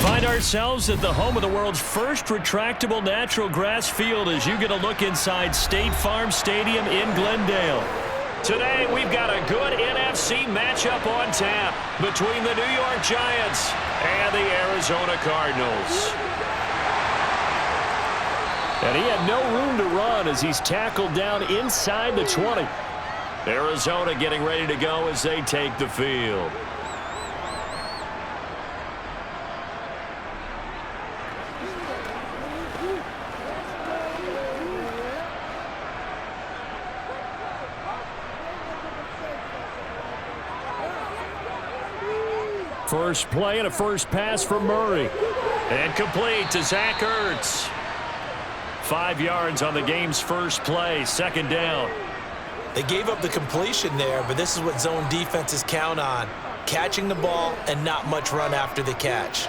Find ourselves at the home of the world's first retractable natural grass field as you get a look inside State Farm Stadium in Glendale. Today, we've got a good NFC matchup on tap between the New York Giants and the Arizona Cardinals. And he had no room to run as he's tackled down inside the 20. Arizona getting ready to go as they take the field. First play and a first pass for Murray. And complete to Zach Ertz. 5 yards on the game's first play, second down. They gave up the completion there, but this is what zone defenses count on. Catching the ball and not much run after the catch.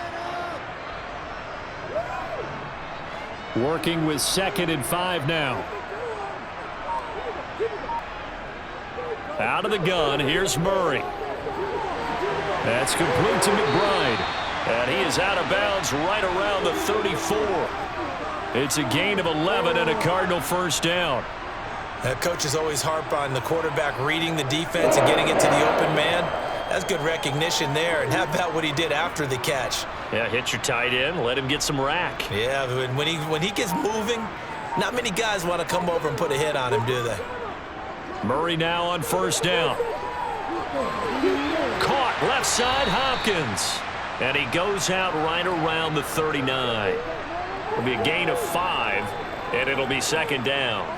Working with 2nd and 5 now. Out of the gun, here's Murray. That's complete to McBride. And he is out of bounds right around the 34. It's a gain of 11 and a Cardinal first down. That coach is always harp on the quarterback reading the defense and getting it to the open man. That's good recognition there. And how about what he did after the catch? Yeah, hit your tight end, let him get some rack. Yeah, when he gets moving, not many guys want to come over and put a hit on him, do they? Murray now on first down. Caught left side, Hopkins. And he goes out right around the 39. It'll be a gain of 5, and it'll be second down.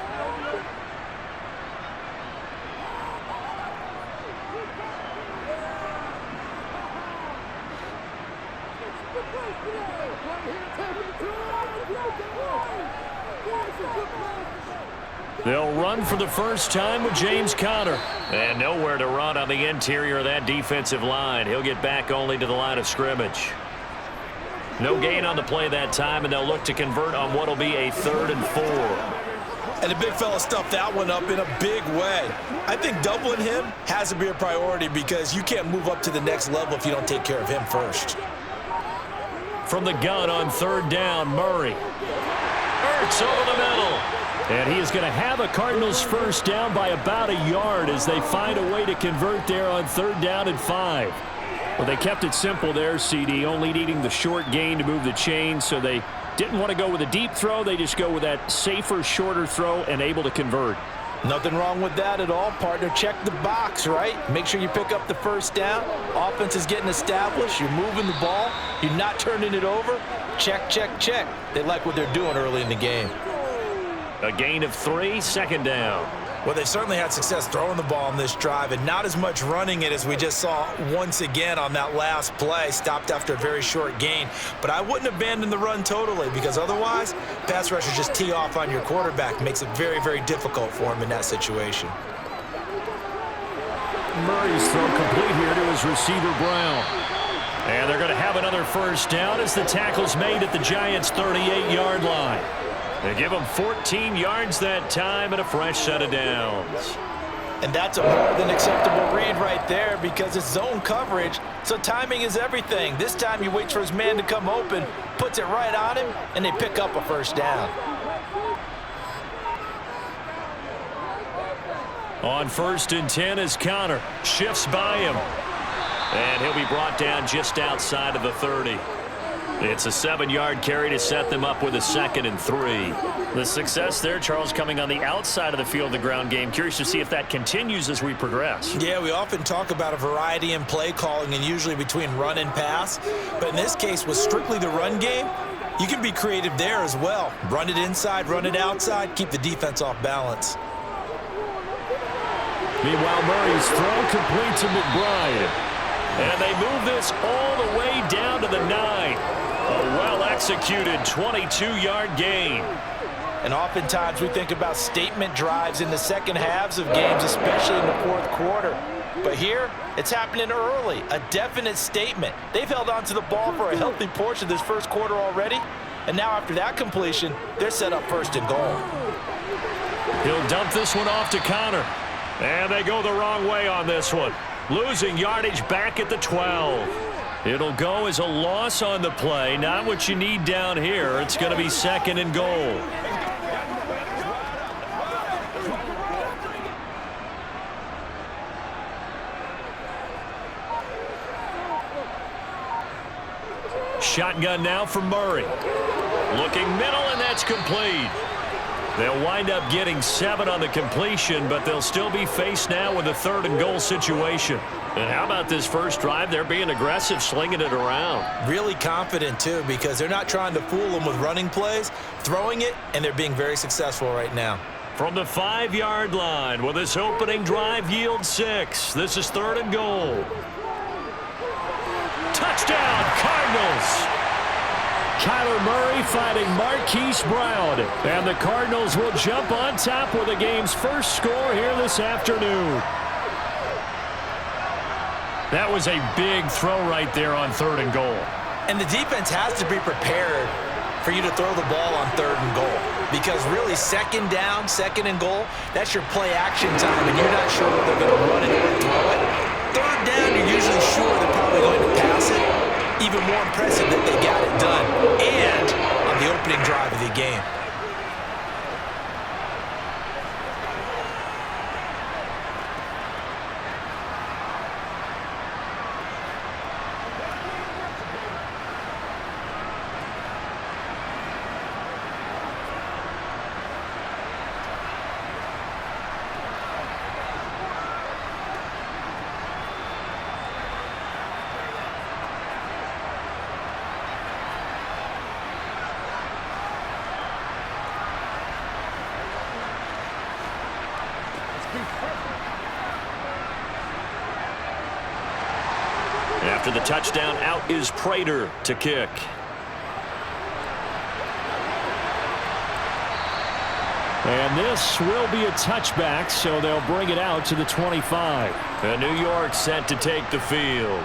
They'll run for the first time with James Conner. And nowhere to run on the interior of that defensive line. He'll get back only to the line of scrimmage. No gain on the play that time, and they'll look to convert on what will be a 3rd and 4. And the big fella stuffed that one up in a big way. I think doubling him has to be a priority because you can't move up to the next level if you don't take care of him first. From the gun on 3rd down, Murray. Ertz over the middle. And he is going to have a Cardinals first down by about a yard as they find a way to convert there on 3rd down and 5. Well, they kept it simple there, CD, only needing the short gain to move the chain, so they didn't want to go with a deep throw. They just go with that safer, shorter throw and able to convert. Nothing wrong with that at all, partner. Check the box, right? Make sure you pick up the first down. Offense is getting established. You're moving the ball. You're not turning it over. Check, check, check. They like what they're doing early in the game. A gain of 3, second down. Well, they certainly had success throwing the ball on this drive and not as much running it as we just saw once again on that last play. Stopped after a very short gain. But I wouldn't abandon the run totally because otherwise, pass rushers just tee off on your quarterback. Makes it very, very difficult for him in that situation. Murray's throw complete here to his receiver, Brown. And they're going to have another first down as the tackle's made at the Giants' 38-yard line. They give him 14 yards that time and a fresh set of downs. And that's a more than acceptable read right there because it's zone coverage, so timing is everything. This time he waits for his man to come open, puts it right on him, and they pick up a first down. On 1st and 10 is Conner. Shifts by him. And he'll be brought down just outside of the 30. It's a 7-yard carry to set them up with a 2nd and 3. The success there, Charles, coming on the outside of the field, the ground game. Curious to see if that continues as we progress. Yeah, we often talk about a variety in play calling and usually between run and pass. But in this case, with strictly the run game, you can be creative there as well. Run it inside, run it outside, keep the defense off balance. Meanwhile, Murray's throw complete to McBride. And they move this all the way down to the 9. A well-executed 22-yard gain. And oftentimes we think about statement drives in the second halves of games, especially in the 4th quarter. But here, it's happening early, a definite statement. They've held on to the ball for a healthy portion of this first quarter already. And now after that completion, they're set up 1st and goal. He'll dump this one off to Conner. And they go the wrong way on this one. Losing yardage back at the 12. It'll go as a loss on the play. Not what you need down here. It's going to be 2nd and goal. Shotgun now for Murray. Looking middle, and that's complete. They'll wind up getting 7 on the completion, but they'll still be faced now with a 3rd and goal situation. And how about this first drive? They're being aggressive, slinging it around. Really confident, too, because they're not trying to fool them with running plays, throwing it, and they're being very successful right now. From the 5-yard line, will this opening drive yield 6? This is 3rd and goal. Touchdown, Cardinals! Kyler Murray fighting Marquise Brown. And the Cardinals will jump on top with the game's first score here this afternoon. That was a big throw right there on 3rd and goal. And the defense has to be prepared for you to throw the ball on 3rd and goal. Because really, 2nd down, 2nd and goal, that's your play action time, and you're not sure whether they're going to run it or throw it. 3rd down, you're usually sure they're probably going to pass it. Even more impressive that they got it done, and on the opening drive of the game. After the touchdown, out is Prater to kick. And this will be a touchback, so they'll bring it out to the 25. And New York set to take the field.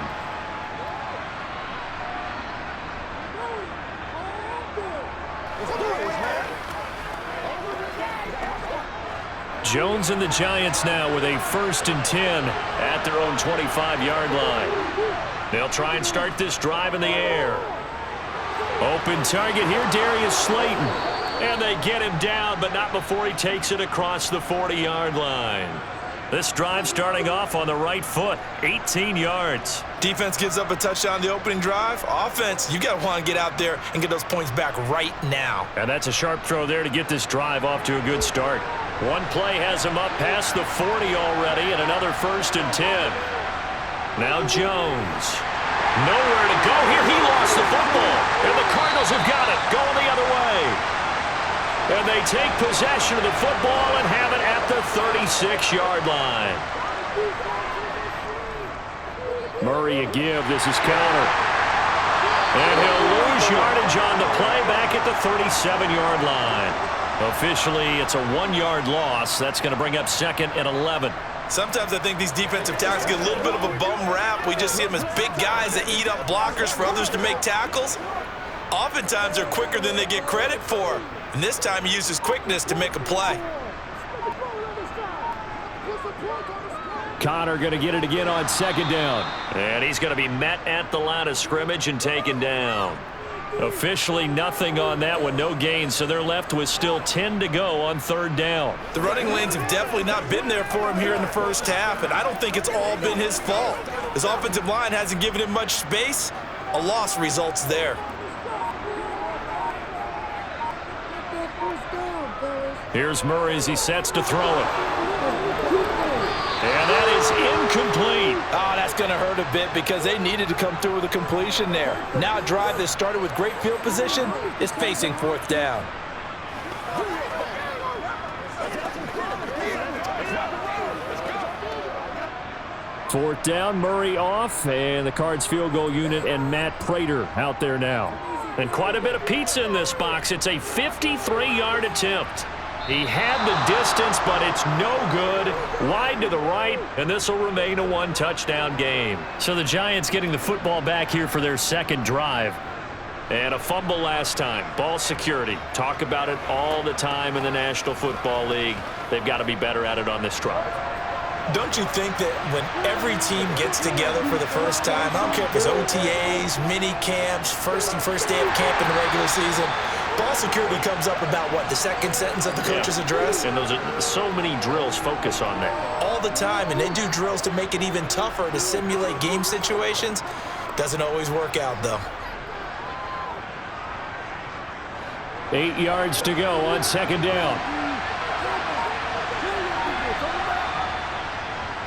Jones and the Giants now with a 1st and 10 at their own 25-yard line. They'll try and start this drive in the air. Open target here, Darius Slayton. And they get him down, but not before he takes it across the 40-yard line. This drive starting off on the right foot, 18 yards. Defense gives up a touchdown on the opening drive. Offense, you got to want to get out there and get those points back right now. And that's a sharp throw there to get this drive off to a good start. One play has him up past the 40 already, and another 1st and 10. Now Jones. Nowhere to go here. He lost the football, and the Cardinals have got it going the other way. And they take possession of the football and have it at the 36-yard line. Murray a give. This is counter. And he'll lose yardage on the play back at the 37-yard line. Officially, it's a 1-yard loss. That's going to bring up 2nd and 11. Sometimes I think these defensive tackles get a little bit of a bum rap. We just see them as big guys that eat up blockers for others to make tackles. Oftentimes, they're quicker than they get credit for. And this time, he uses quickness to make a play. Connor going to get it again on 2nd down. And he's going to be met at the line of scrimmage and taken down. Officially nothing on that one, no gain, so they're left with still 10 to go on 3rd down. The running lanes have definitely not been there for him here in the first half, and I don't think it's all been his fault. His offensive line hasn't given him much space. A loss results there. Here's Murray as he sets to throw it. And that is incomplete. Oh, that's going to hurt a bit because they needed to come through with a completion there. Now a drive that started with great field position is facing 4th down. Fourth down, Murray off, and the Cards field goal unit and Matt Prater out there now. And quite a bit of pizza in this box. It's a 53-yard attempt. He had the distance, but it's no good. Wide to the right, and this will remain a 1-touchdown game. So the Giants getting the football back here for their 2nd drive. And a fumble last time. Ball security. Talk about it all the time in the National Football League. They've got to be better at it on this drive. Don't you think that when every team gets together for the first time, I don't care if it's OTAs, mini camps, first day of camp in the regular season, ball security comes up about, what, the second sentence of the coach's address? And so many drills focus on that. All the time, and they do drills to make it even tougher to simulate game situations. Doesn't always work out, though. 8 yards to go on second down.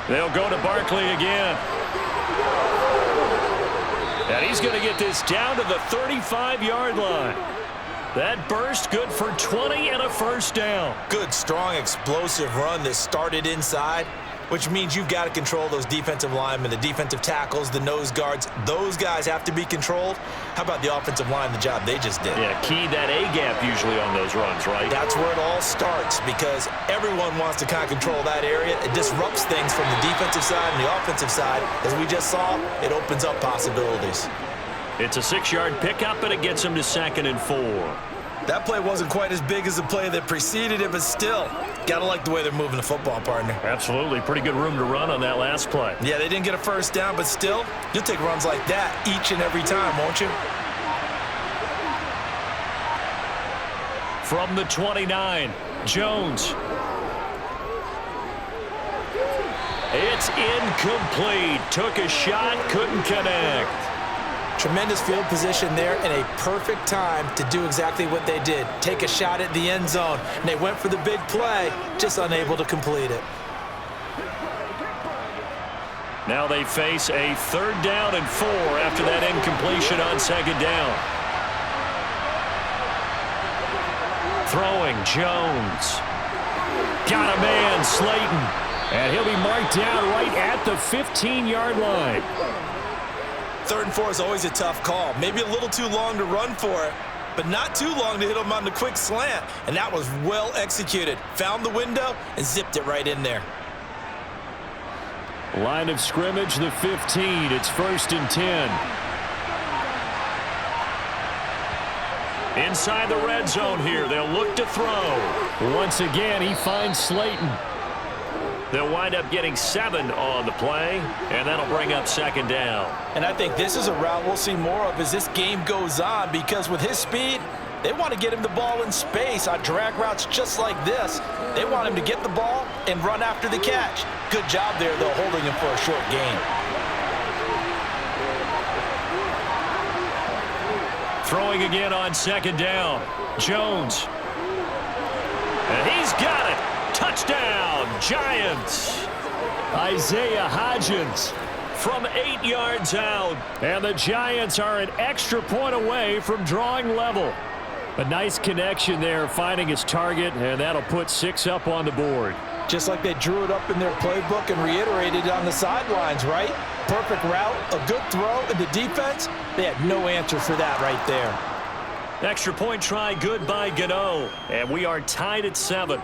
They'll go to Barkley again. And he's going to get this down to the 35-yard line. That burst good for 20 and a first down. Good, strong, explosive run that started inside, which means you've got to control those defensive linemen, the defensive tackles, the nose guards. Those guys have to be controlled. How about the offensive line, the job they just did? Yeah, key that A-gap usually on those runs, right? That's where it all starts because everyone wants to kind of control that area. It disrupts things from the defensive side and the offensive side. As we just saw, it opens up possibilities. It's a 6-yard pickup, and it gets him to 2nd and 4. That play wasn't quite as big as the play that preceded it, but still, got to like the way they're moving the football, partner. Absolutely. Pretty good room to run on that last play. Yeah, they didn't get a first down, but still, you'll take runs like that each and every time, won't you? From the 29, Jones. It's incomplete. Took a shot, couldn't connect. Tremendous field position there and a perfect time to do exactly what they did. Take a shot at the end zone. And they went for the big play, just unable to complete it. Now they face a 3rd down and 4 after that incompletion on 2nd down. Throwing, Jones. Got a man, Slayton. And he'll be marked down right at the 15-yard line. 3rd and 4 is always a tough call. Maybe a little too long to run for it, but not too long to hit him on the quick slant. And that was well executed. Found the window and zipped it right in there. Line of scrimmage, the 15. It's 1st and 10. Inside the red zone here. They'll look to throw. Once again, he finds Slayton. They'll wind up getting 7 on the play, and that'll bring up 2nd down. And I think this is a route we'll see more of as this game goes on because with his speed, they want to get him the ball in space on drag routes just like this. They want him to get the ball and run after the catch. Good job there, though, holding him for a short gain. Throwing again on 2nd down. Jones. And he's got it. Touchdown, Giants. Isaiah Hodgins from 8 yards out. And the Giants are an extra point away from drawing level. A nice connection there, finding his target, and that'll put 6 up on the board. Just like they drew it up in their playbook and reiterated it on the sidelines, right? Perfect route, a good throw, and the defense, they had no answer for that right there. Extra point try good by Gano, and we are tied at 7.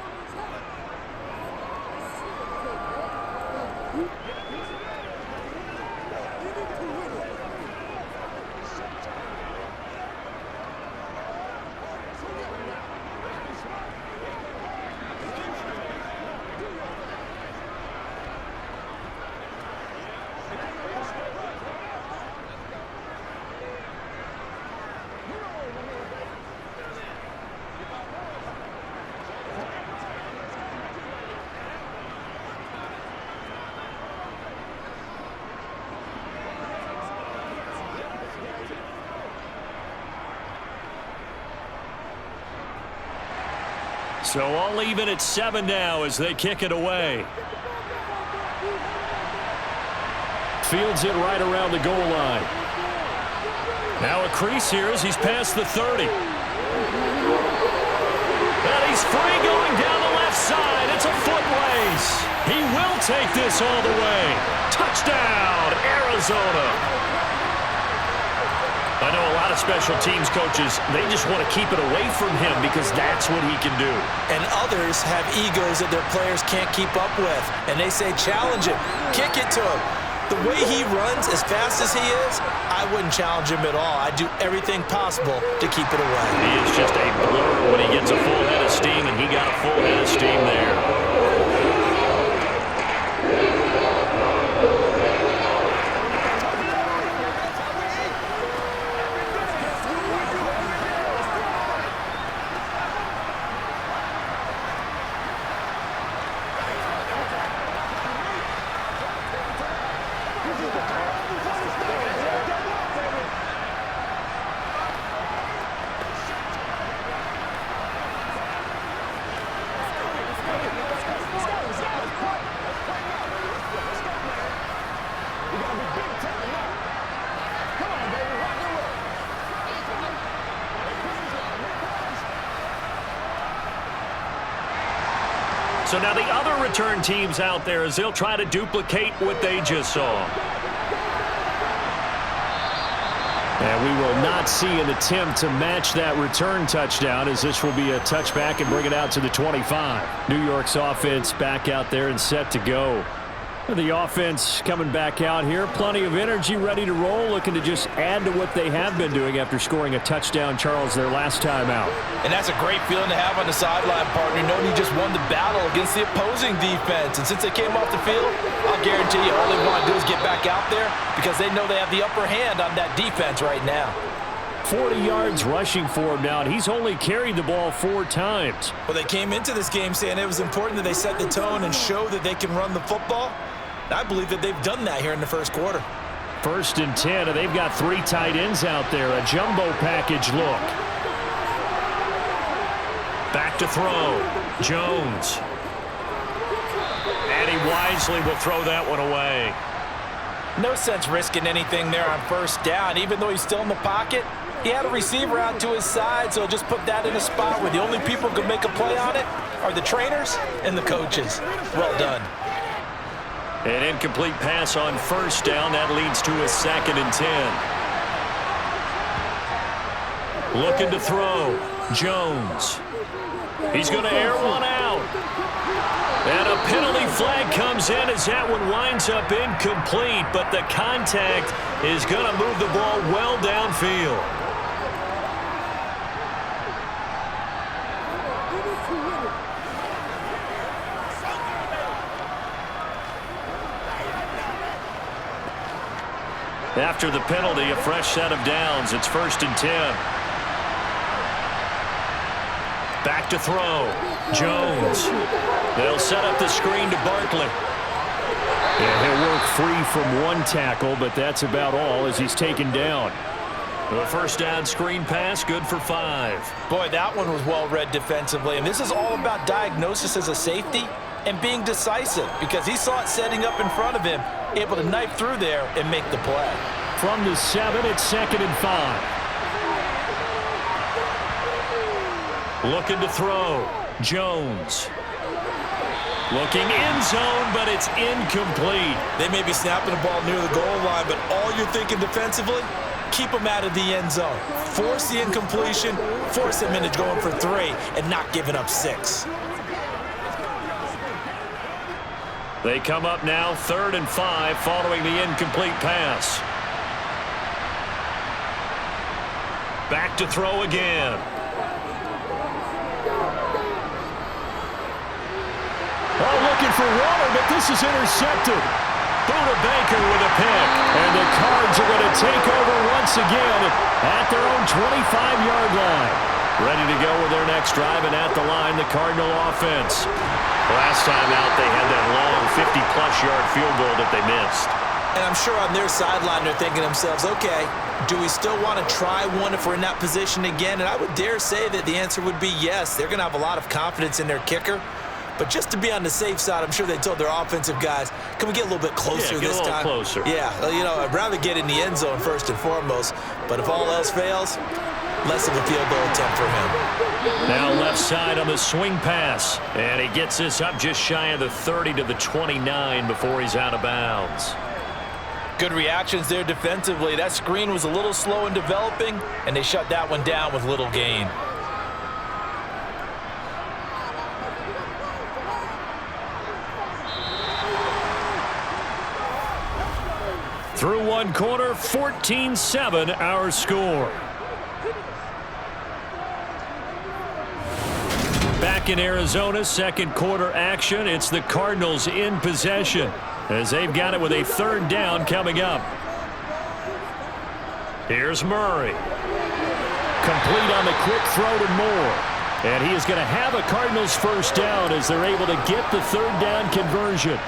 So all even at 7 now as they kick it away. Fields it right around the goal line. Now a crease here as he's past the 30. And he's free going down the left side. It's a foot race. He will take this all the way. Touchdown, Arizona. I know a lot of special teams coaches, they just want to keep it away from him because that's what he can do. And others have egos that their players can't keep up with. And they say, challenge him, kick it to him. The way he runs as fast as he is, I wouldn't challenge him at all. I'd do everything possible to keep it away. He is just a blur when he gets a full head of steam, and he got a full head of steam there. So now the other return teams out there as they'll try to duplicate what they just saw. And we will not see an attempt to match that return touchdown, as this will be a touchback and bring it out to the 25. New York's offense back out there and set to go. The offense coming back out here. Plenty of energy, ready to roll, looking to just add to what they have been doing after scoring a touchdown, Charles, their last time out. And that's a great feeling to have on the sideline, partner, knowing you just won the battle against the opposing defense. And since they came off the field, I'll guarantee you all they want to do is get back out there because they know they have the upper hand on that defense right now. 40 yards rushing for him now, and he's only carried the ball 4 times. Well, they came into this game saying it was important that they set the tone and show that they can run the football. I believe that they've done that here in the first quarter. 1st and 10, and they've got 3 tight ends out there. A jumbo package look. Back to throw. Jones. And he wisely will throw that one away. No sense risking anything there on 1st down. Even though he's still in the pocket, he had a receiver out to his side, so just put that in a spot where the only people who can make a play on it are the trainers and the coaches. Well done. An incomplete pass on 1st down. That leads to a 2nd and 10. Looking to throw. Jones. He's going to air one out. And a penalty flag comes in as that one winds up incomplete, but the contact is going to move the ball well downfield. After the penalty, a fresh set of downs. It's 1st and 10. Back to throw. Jones. They'll set up the screen to Barkley. And he'll work free from 1 tackle, but that's about all as he's taken down. The 1st down screen pass, good for 5. Boy, that one was well read defensively. And this is all about diagnosis as a safety and being decisive because he saw it setting up in front of him, able to knife through there and make the play. From the 7, it's 2nd and 5. Looking to throw. Jones. Looking end zone, but it's incomplete. They may be snapping the ball near the goal line, but all you're thinking defensively, keep them out of the end zone. Force the incompletion, force them into going for 3, and not giving up 6. They come up now 3rd and 5 following the incomplete pass. Back to throw again. Oh, looking for water, but this is intercepted. Buda Baker with a pick. And the Cards are going to take over once again at their own 25-yard line. Ready to go with their next drive, and at the line, the Cardinal offense. Last time out, they had that long 50-plus yard field goal that they missed. And I'm sure on their sideline, they're thinking to themselves, okay, do we still want to try one if we're in that position again? And I would dare say that the answer would be yes. They're going to have a lot of confidence in their kicker. But just to be on the safe side, I'm sure they told their offensive guys, can we get a little bit closer this time? Closer. Yeah, you know, I'd rather get in the end zone first and foremost. But if all else fails, less of a field goal attempt for him. Now left side on the swing pass. And he gets this up just shy of the 30 to the 29 before he's out of bounds. Good reactions there defensively. That screen was a little slow in developing, and they shut that one down with little gain. Through 1 quarter, 14-7 our score. Back in Arizona, 2nd quarter action. It's the Cardinals in possession as they've got it with a 3rd down coming up. Here's Murray. Complete on the quick throw to Moore. And he is going to have a Cardinals 1st down as they're able to get the 3rd down conversion.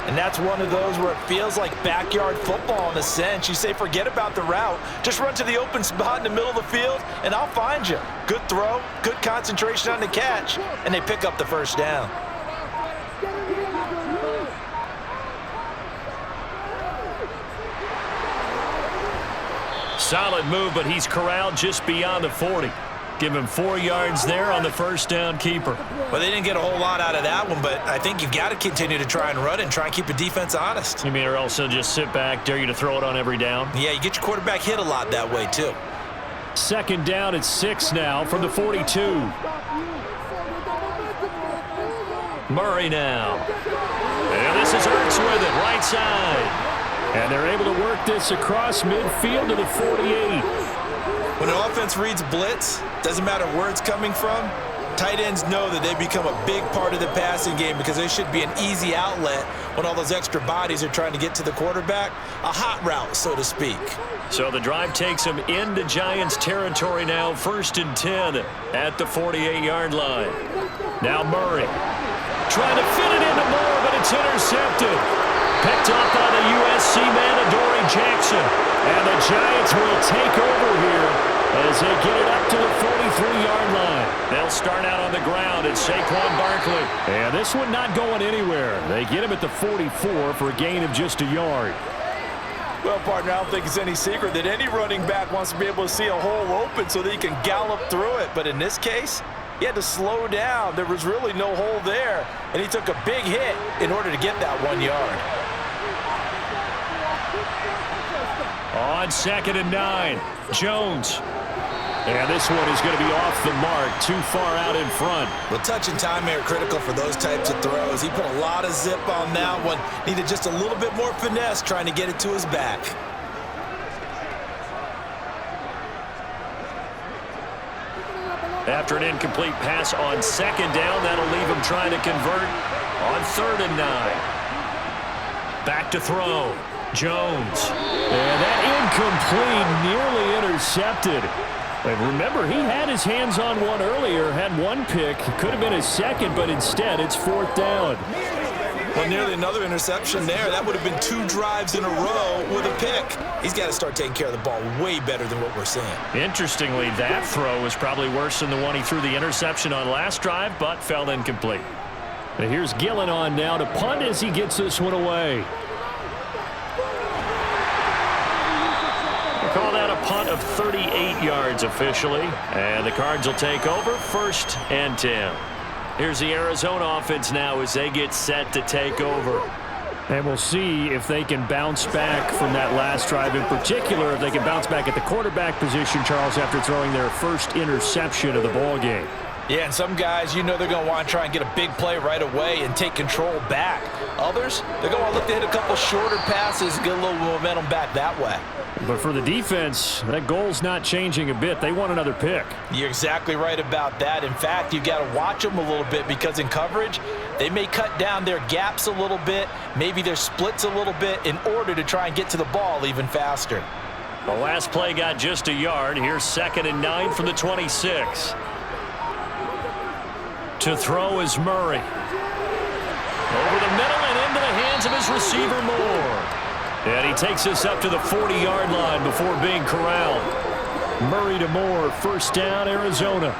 And that's one of those where it feels like backyard football in a sense. You say, forget about the route. Just run to the open spot in the middle of the field, and I'll find you. Good throw, good concentration on the catch, and they pick up the 1st down. Solid move, but he's corralled just beyond the 40. Give him 4 yards there on the first down keeper. Well, they didn't get a whole lot out of that one, but I think you've got to continue to try and run it and try and keep the defense honest. You mean, or else they'll just sit back, dare you to throw it on every down? Yeah, you get your quarterback hit a lot that way, too. Second down at 6 now from the 42. Murray now. And this is Ertz with it, right side. And they're able to work this across midfield to the 48. When an offense reads blitz, doesn't matter where it's coming from, tight ends know that they become a big part of the passing game because they should be an easy outlet when all those extra bodies are trying to get to the quarterback. A hot route, so to speak. So the drive takes them into Giants territory now, 1st and 10 at the 48-yard line. Now Murray trying to fit it into Moore, but it's intercepted. Picked up by the USC man, Adoree Jackson. And the Giants will take over here as they get it up to the 43-yard line. They'll start out on the ground at Saquon Barkley. And this one not going anywhere. They get him at the 44 for a gain of just a yard. Well, partner, I don't think it's any secret that any running back wants to be able to see a hole open so that he can gallop through it. But in this case, he had to slow down. There was really no hole there, and he took a big hit in order to get that 1 yard. On 2nd and 9, Jones. And this one is going to be off the mark, too far out in front. Well, touch and time are critical for those types of throws. He put a lot of zip on that one. Needed just a little bit more finesse trying to get it to his back. After an incomplete pass on 2nd down, that'll leave him trying to convert on 3rd and 9. Back to throw. Jones. And that incomplete, nearly intercepted. And remember, he had his hands on one earlier, had one pick. Could have been his second, but instead it's 4th down. Well, nearly another interception there. That would have been 2 drives in a row with a pick. He's got to start taking care of the ball way better than what we're seeing. Interestingly, that throw was probably worse than the one he threw the interception on last drive, but fell incomplete. And here's Gillen on now to punt as he gets this one away. Call that a punt of 38 yards officially. And the Cards will take over 1st and 10. Here's the Arizona offense now as they get set to take over. And we'll see if they can bounce back from that last drive. In particular, if they can bounce back at the quarterback position, Charles, after throwing their first interception of the ball game. Yeah, and some guys, you know they're going to want to try and get a big play right away and take control back. Others, they're going to look to hit a couple shorter passes and get a little momentum back that way. But for the defense, that goal's not changing a bit. They want another pick. You're exactly right about that. In fact, you've got to watch them a little bit because in coverage, they may cut down their gaps a little bit, maybe their splits a little bit in order to try and get to the ball even faster. The last play got just a yard. Here's 2nd and 9 from the 26. To throw is Murray. Over the middle and into the hands of his receiver Moore. And he takes this up to the 40-yard line before being corralled. Murray to Moore, 1st down, Arizona.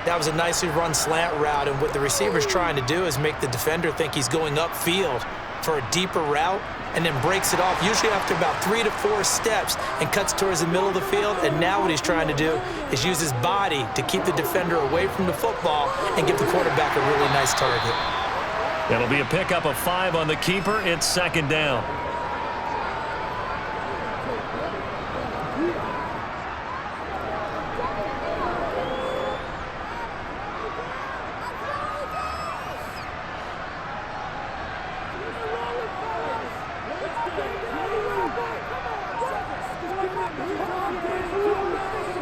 That was a nicely run slant route, and what the receiver's trying to do is make the defender think he's going upfield for a deeper route and then breaks it off, usually after about 3 to 4 steps, and cuts towards the middle of the field. And now what he's trying to do is use his body to keep the defender away from the football and give the quarterback a really nice target. It'll be a pickup of 5 on the keeper. It's 2nd down.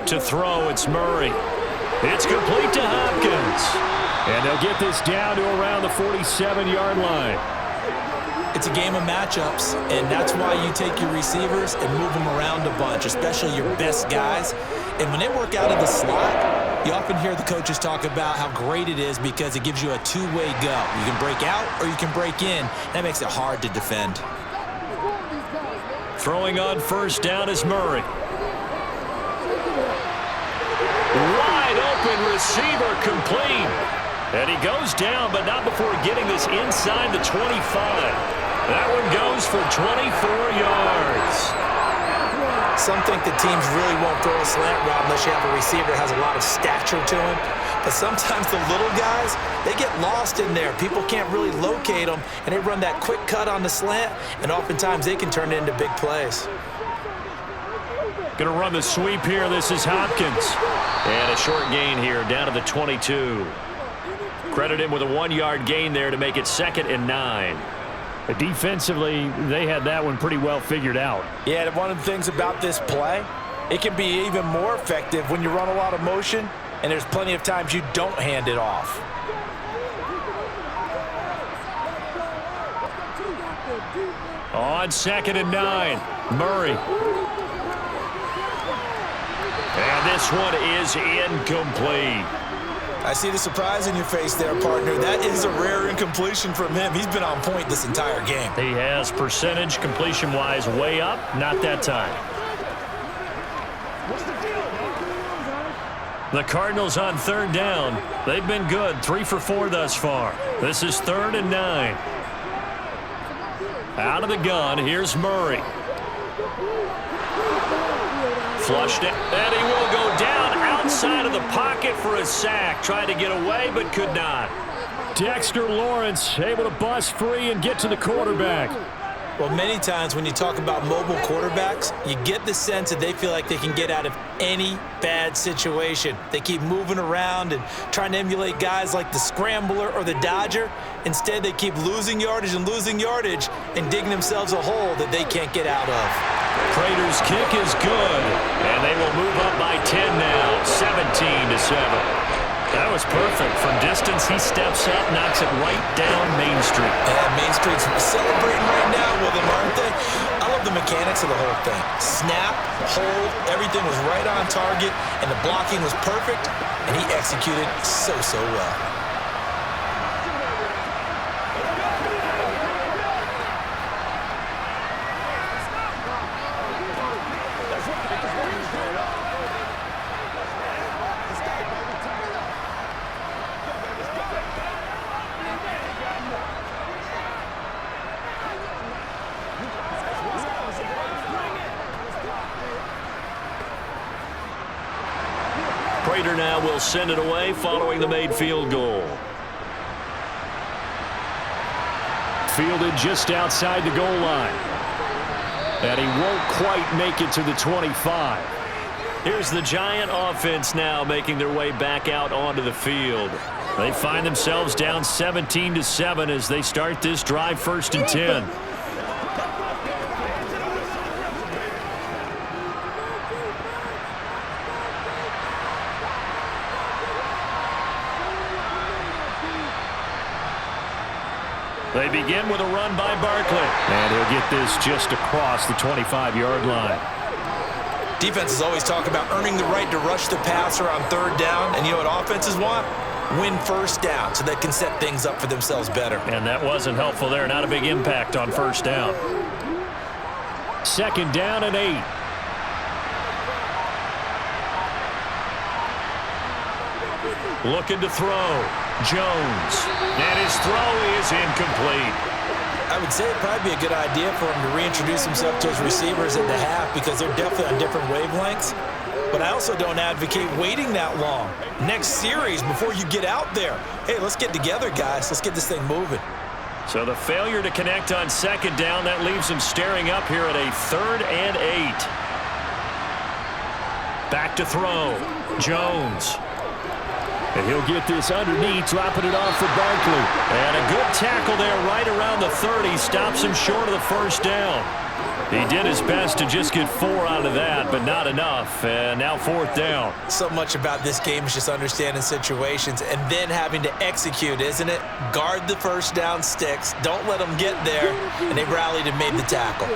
To throw, it's Murray. It's complete to Hopkins. And they'll get this down to around the 47-yard line. It's a game of matchups, and that's why you take your receivers and move them around a bunch, especially your best guys. And when they work out of the slot, you often hear the coaches talk about how great it is because it gives you a two-way go. You can break out or you can break in. That makes it hard to defend. Throwing on 1st down is Murray. Wide open receiver complete. And he goes down, but not before getting this inside the 25. That one goes for 24 yards. Some think that teams really won't throw a slant route unless you have a receiver that has a lot of stature to him. But sometimes the little guys, they get lost in there. People can't really locate them, and they run that quick cut on the slant, and oftentimes they can turn it into big plays. Going to run the sweep here. This is Hopkins. And a short gain here, down to the 22. Credit him with a 1-yard gain there to make it 2nd and 9. Defensively, they had that one pretty well figured out. Yeah, one of the things about this play, it can be even more effective when you run a lot of motion, and there's plenty of times you don't hand it off. On 2nd and 9, Murray. And this one is incomplete. I see the surprise in your face there, partner. That is a rare incompletion from him. He's been on point this entire game. He has percentage completion-wise way up, not that time. The Cardinals on 3rd down. They've been good, 3 for 4 thus far. This is 3rd and 9. Out of the gun, here's Murray. Flushed it, and he will go down outside of the pocket for a sack. Tried to get away, but could not. Dexter Lawrence able to bust free and get to the quarterback. Well, many times when you talk about mobile quarterbacks, you get the sense that they feel like they can get out of any bad situation. They keep moving around and trying to emulate guys like the Scrambler or the Dodger. Instead, they keep losing yardage and digging themselves a hole that they can't get out of. Prater's kick is good, and they will move up by 10 now, 17-7. That was perfect. From distance, he steps up, knocks it right down Main Street. And Main Street's celebrating right now with him, aren't they? I love the mechanics of the whole thing. Snap, hold, everything was right on target, and the blocking was perfect, and he executed so well. Prater now will send it away following the made field goal. Fielded just outside the goal line. And he won't quite make it to the 25. Here's the Giant offense now making their way back out onto the field. They find themselves down 17-7 as they start this drive, 1st and 10. They begin with a run by Barkley. And he'll get this just across the 25-yard line. Defenses always talk about earning the right to rush the passer on 3rd down. And you know what offenses want? Win 1st down so they can set things up for themselves better. And that wasn't helpful there. Not a big impact on 1st down. 2nd down and 8. Looking to throw. Jones. And his throw is incomplete. I would say it'd probably be a good idea for him to reintroduce himself to his receivers at the half because they're definitely on different wavelengths. But I also don't advocate waiting that long. Next series before you get out there. Hey, let's get together, guys. Let's get this thing moving. So the failure to connect on 2nd down, that leaves him staring up here at a 3rd and 8. Back to throw. Jones. And he'll get this underneath, dropping it off for Barkley. And a good tackle there right around the 30. Stops him short of the 1st down. He did his best to just get 4 out of that, but not enough. And now 4th down. So much about this game is just understanding situations and then having to execute, isn't it? Guard the 1st down sticks. Don't let them get there. And they rallied and made the tackle.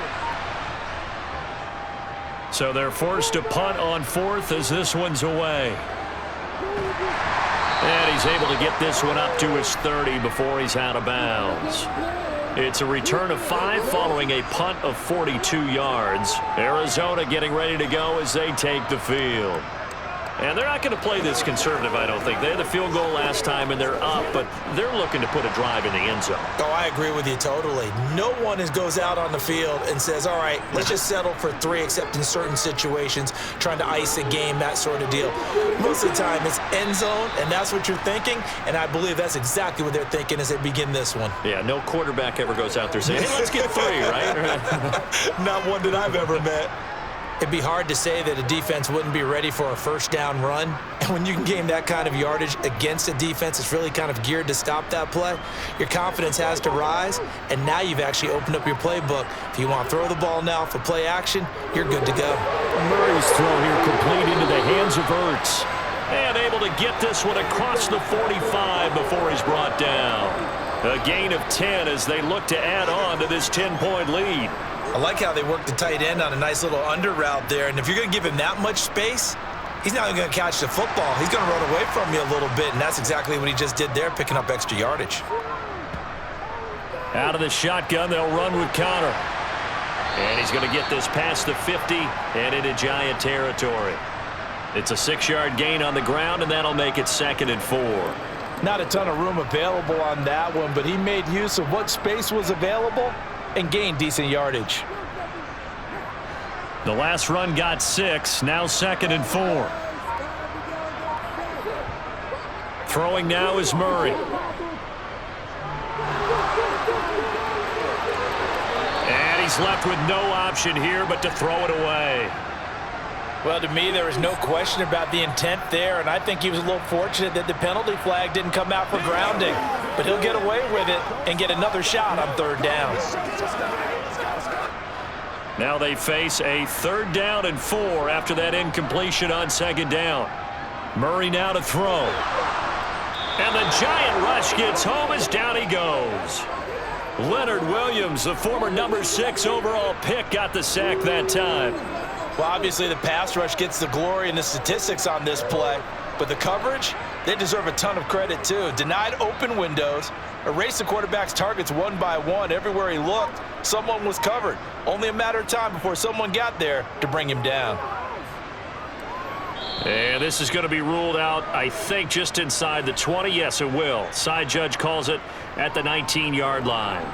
So they're forced to punt on 4th as this one's away. And he's able to get this one up to his 30 before he's out of bounds. It's a return of 5 following a punt of 42 yards. Arizona getting ready to go as they take the field. And they're not going to play this conservative, I don't think. They had the field goal last time, and they're up, but they're looking to put a drive in the end zone. Oh, I agree with you totally. No one goes out on the field and says, all right, let's just settle for 3, except in certain situations, trying to ice a game, that sort of deal. Most of the time, it's end zone, and that's what you're thinking, and I believe that's exactly what they're thinking as they begin this one. Yeah, no quarterback ever goes out there saying, hey, let's get 3, right? Not one that I've ever met. It'd be hard to say that a defense wouldn't be ready for a first down run. And when you can gain that kind of yardage against a defense that's really kind of geared to stop that play, your confidence has to rise, and now you've actually opened up your playbook. If you want to throw the ball now for play action, you're good to go. Murray's throw here complete into the hands of Ertz. And able to get this one across the 45 before he's brought down. A gain of 10 as they look to add on to this 10-point lead. I like how they work the tight end on a nice little under route there. And if you're going to give him that much space, he's not going to catch the football. He's going to run away from you a little bit, and that's exactly what he just did there, picking up extra yardage. Out of the shotgun, they'll run with Connor. And he's going to get this past the 50 and into Giant territory. It's a 6-yard gain on the ground, and that'll make it 2nd and 4. Not a ton of room available on that one, but he made use of what space was available and gained decent yardage. The last run got 6, now 2nd and 4. Throwing now is Murray. And he's left with no option here but to throw it away. Well, to me, there was no question about the intent there, and I think he was a little fortunate that the penalty flag didn't come out for grounding. But he'll get away with it and get another shot on 3rd down. Now they face a 3rd down and 4 after that incompletion on 2nd down. Murray now to throw. And the giant rush gets home as down he goes. Leonard Williams, the former number 6 overall pick, got the sack that time. Well, obviously the pass rush gets the glory and the statistics on this play, but the coverage, they deserve a ton of credit too. Denied open windows, erased the quarterback's targets one by one. Everywhere he looked, someone was covered. Only a matter of time before someone got there to bring him down. And this is going to be ruled out, I think, just inside the 20. Yes, it will. Side judge calls it at the 19-yard line.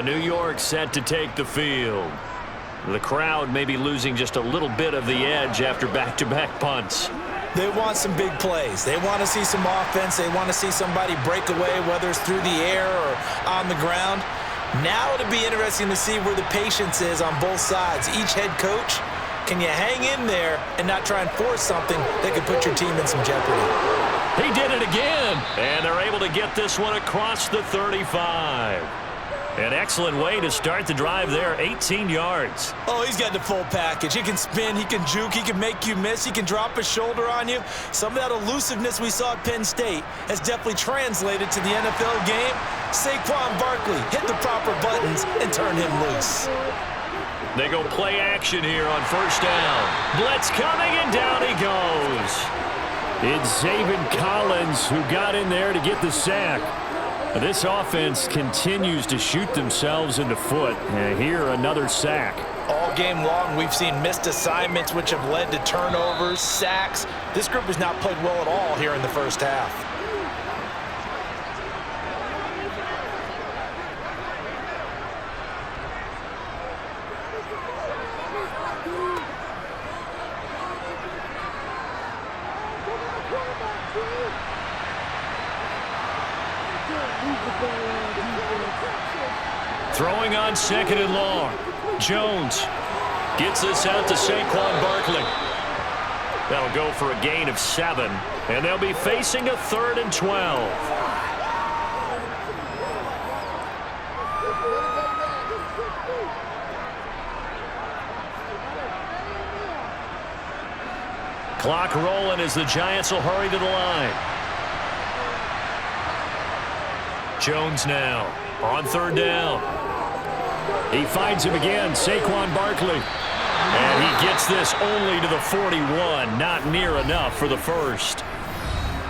New York set to take the field. The crowd may be losing just a little bit of the edge after back-to-back punts. They want some big plays. They want to see some offense. They want to see somebody break away, whether it's through the air or on the ground. Now it'll be interesting to see where the patience is on both sides. Each head coach, can you hang in there and not try and force something that could put your team in some jeopardy? He did it again, and they're able to get this one across the 35. An excellent way to start the drive there, 18 yards. Oh, he's got the full package. He can spin, he can juke, he can make you miss, he can drop his shoulder on you. Some of that elusiveness we saw at Penn State has definitely translated to the NFL game. Saquon Barkley hit the proper buttons and turn him loose. They go play action here on 1st down. Blitz coming, and down he goes. It's Zaven Collins who got in there to get the sack. This offense continues to shoot themselves in the foot. And here, another sack. All game long, we've seen missed assignments, which have led to turnovers, sacks. This group has not played well at all here in the first half. Throwing on 2nd and long. Jones gets this out to Saquon Barkley. That'll go for a gain of 7, and they'll be facing a 3rd and 12. Clock rolling as the Giants will hurry to the line. Jones now on 3rd down. He finds him again, Saquon Barkley. And he gets this only to the 41, not near enough for the first.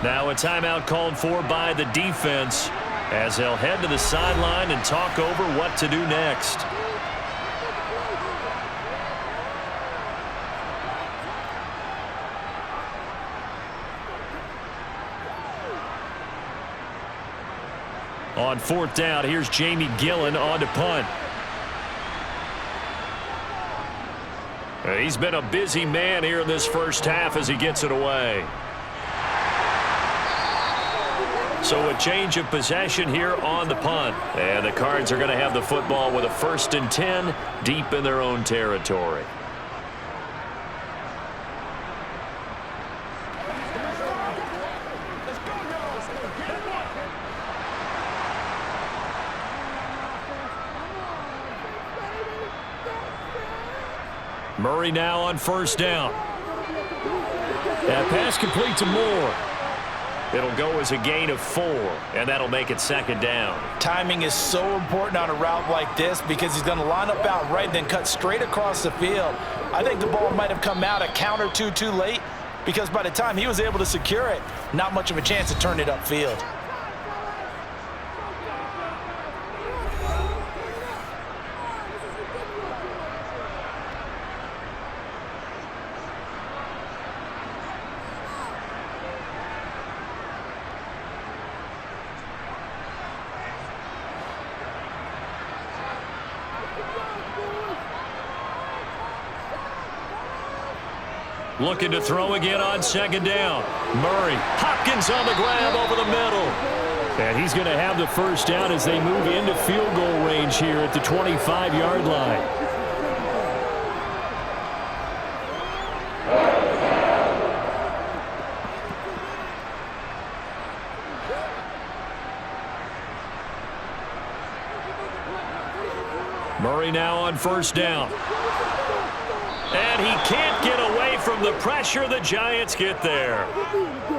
Now a timeout called for by the defense as they'll head to the sideline and talk over what to do next. On fourth down, here's Jamie Gillen on to punt. He's been a busy man here in this first half as he gets it away. So a change of possession here on the punt. And the Cards are going to have the football with a 1st and 10 deep in their own territory. Murray now on first down. That pass complete to Moore. It'll go as a gain of 4, and that'll make it 2nd down. Timing is so important on a route like this because he's going to line up out right and then cut straight across the field. I think the ball might have come out a count or two too late because by the time he was able to secure it, not much of a chance to turn it upfield. Looking to throw again on 2nd down. Murray. Hopkins on the grab over the middle. And he's going to have the first down as they move into field goal range here at the 25-yard line. Murray now on first down. And he can't get away from the pressure. The Giants get there.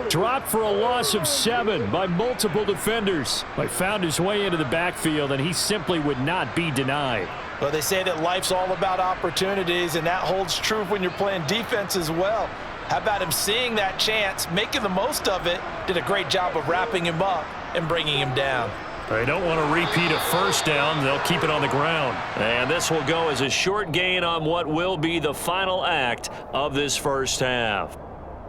Dropped for a loss of 7 by multiple defenders. He found his way into the backfield, and he simply would not be denied. Well, they say that life's all about opportunities, and that holds true when you're playing defense as well. How about him seeing that chance, making the most of it, did a great job of wrapping him up and bringing him down. They don't want to repeat a first down. They'll keep it on the ground. And this will go as a short gain on what will be the final act of this first half.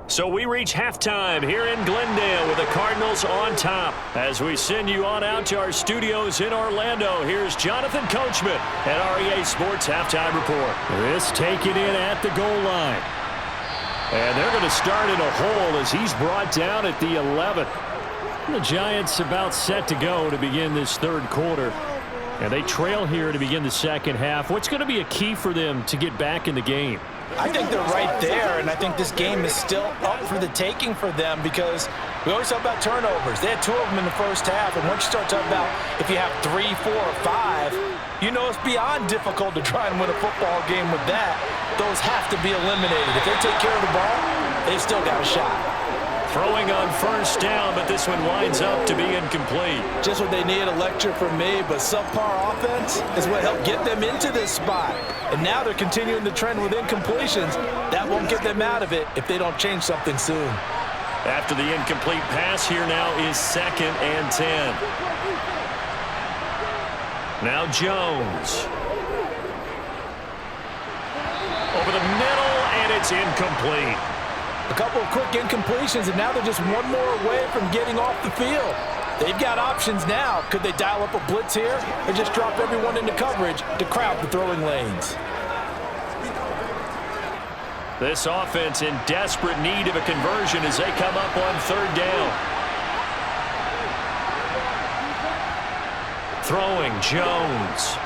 So we reach halftime here in Glendale with the Cardinals on top. As we send you on out to our studios in Orlando, here's Jonathan Coachman at REA Sports Halftime Report. This taken in at the goal line. And they're going to start in a hole as he's brought down at the 11th. The Giants about set to go to begin this third quarter. And they trail here to begin the second half. What's going to be a key for them to get back in the game? I think they're right there, and I think this game is still up for the taking for them because we always talk about turnovers. They had 2 of them in the first half, and once you start talking about if you have 3, 4, or 5, you know it's beyond difficult to try and win a football game with that. Those have to be eliminated. If they take care of the ball, they've still got a shot. Throwing on first down, but this one winds up to be incomplete. Just what they need, a lecture from me, but subpar offense is what helped get them into this spot. And now they're continuing the trend with incompletions. That won't get them out of it if they don't change something soon. After the incomplete pass, here now is 2nd and 10. Now Jones. Over the middle, and it's incomplete. A couple of quick incompletions, and now they're just one more away from getting off the field. They've got options now. Could they dial up a blitz here or just drop everyone into coverage to crowd the throwing lanes? This offense in desperate need of a conversion as they come up on 3rd down. Throwing Jones.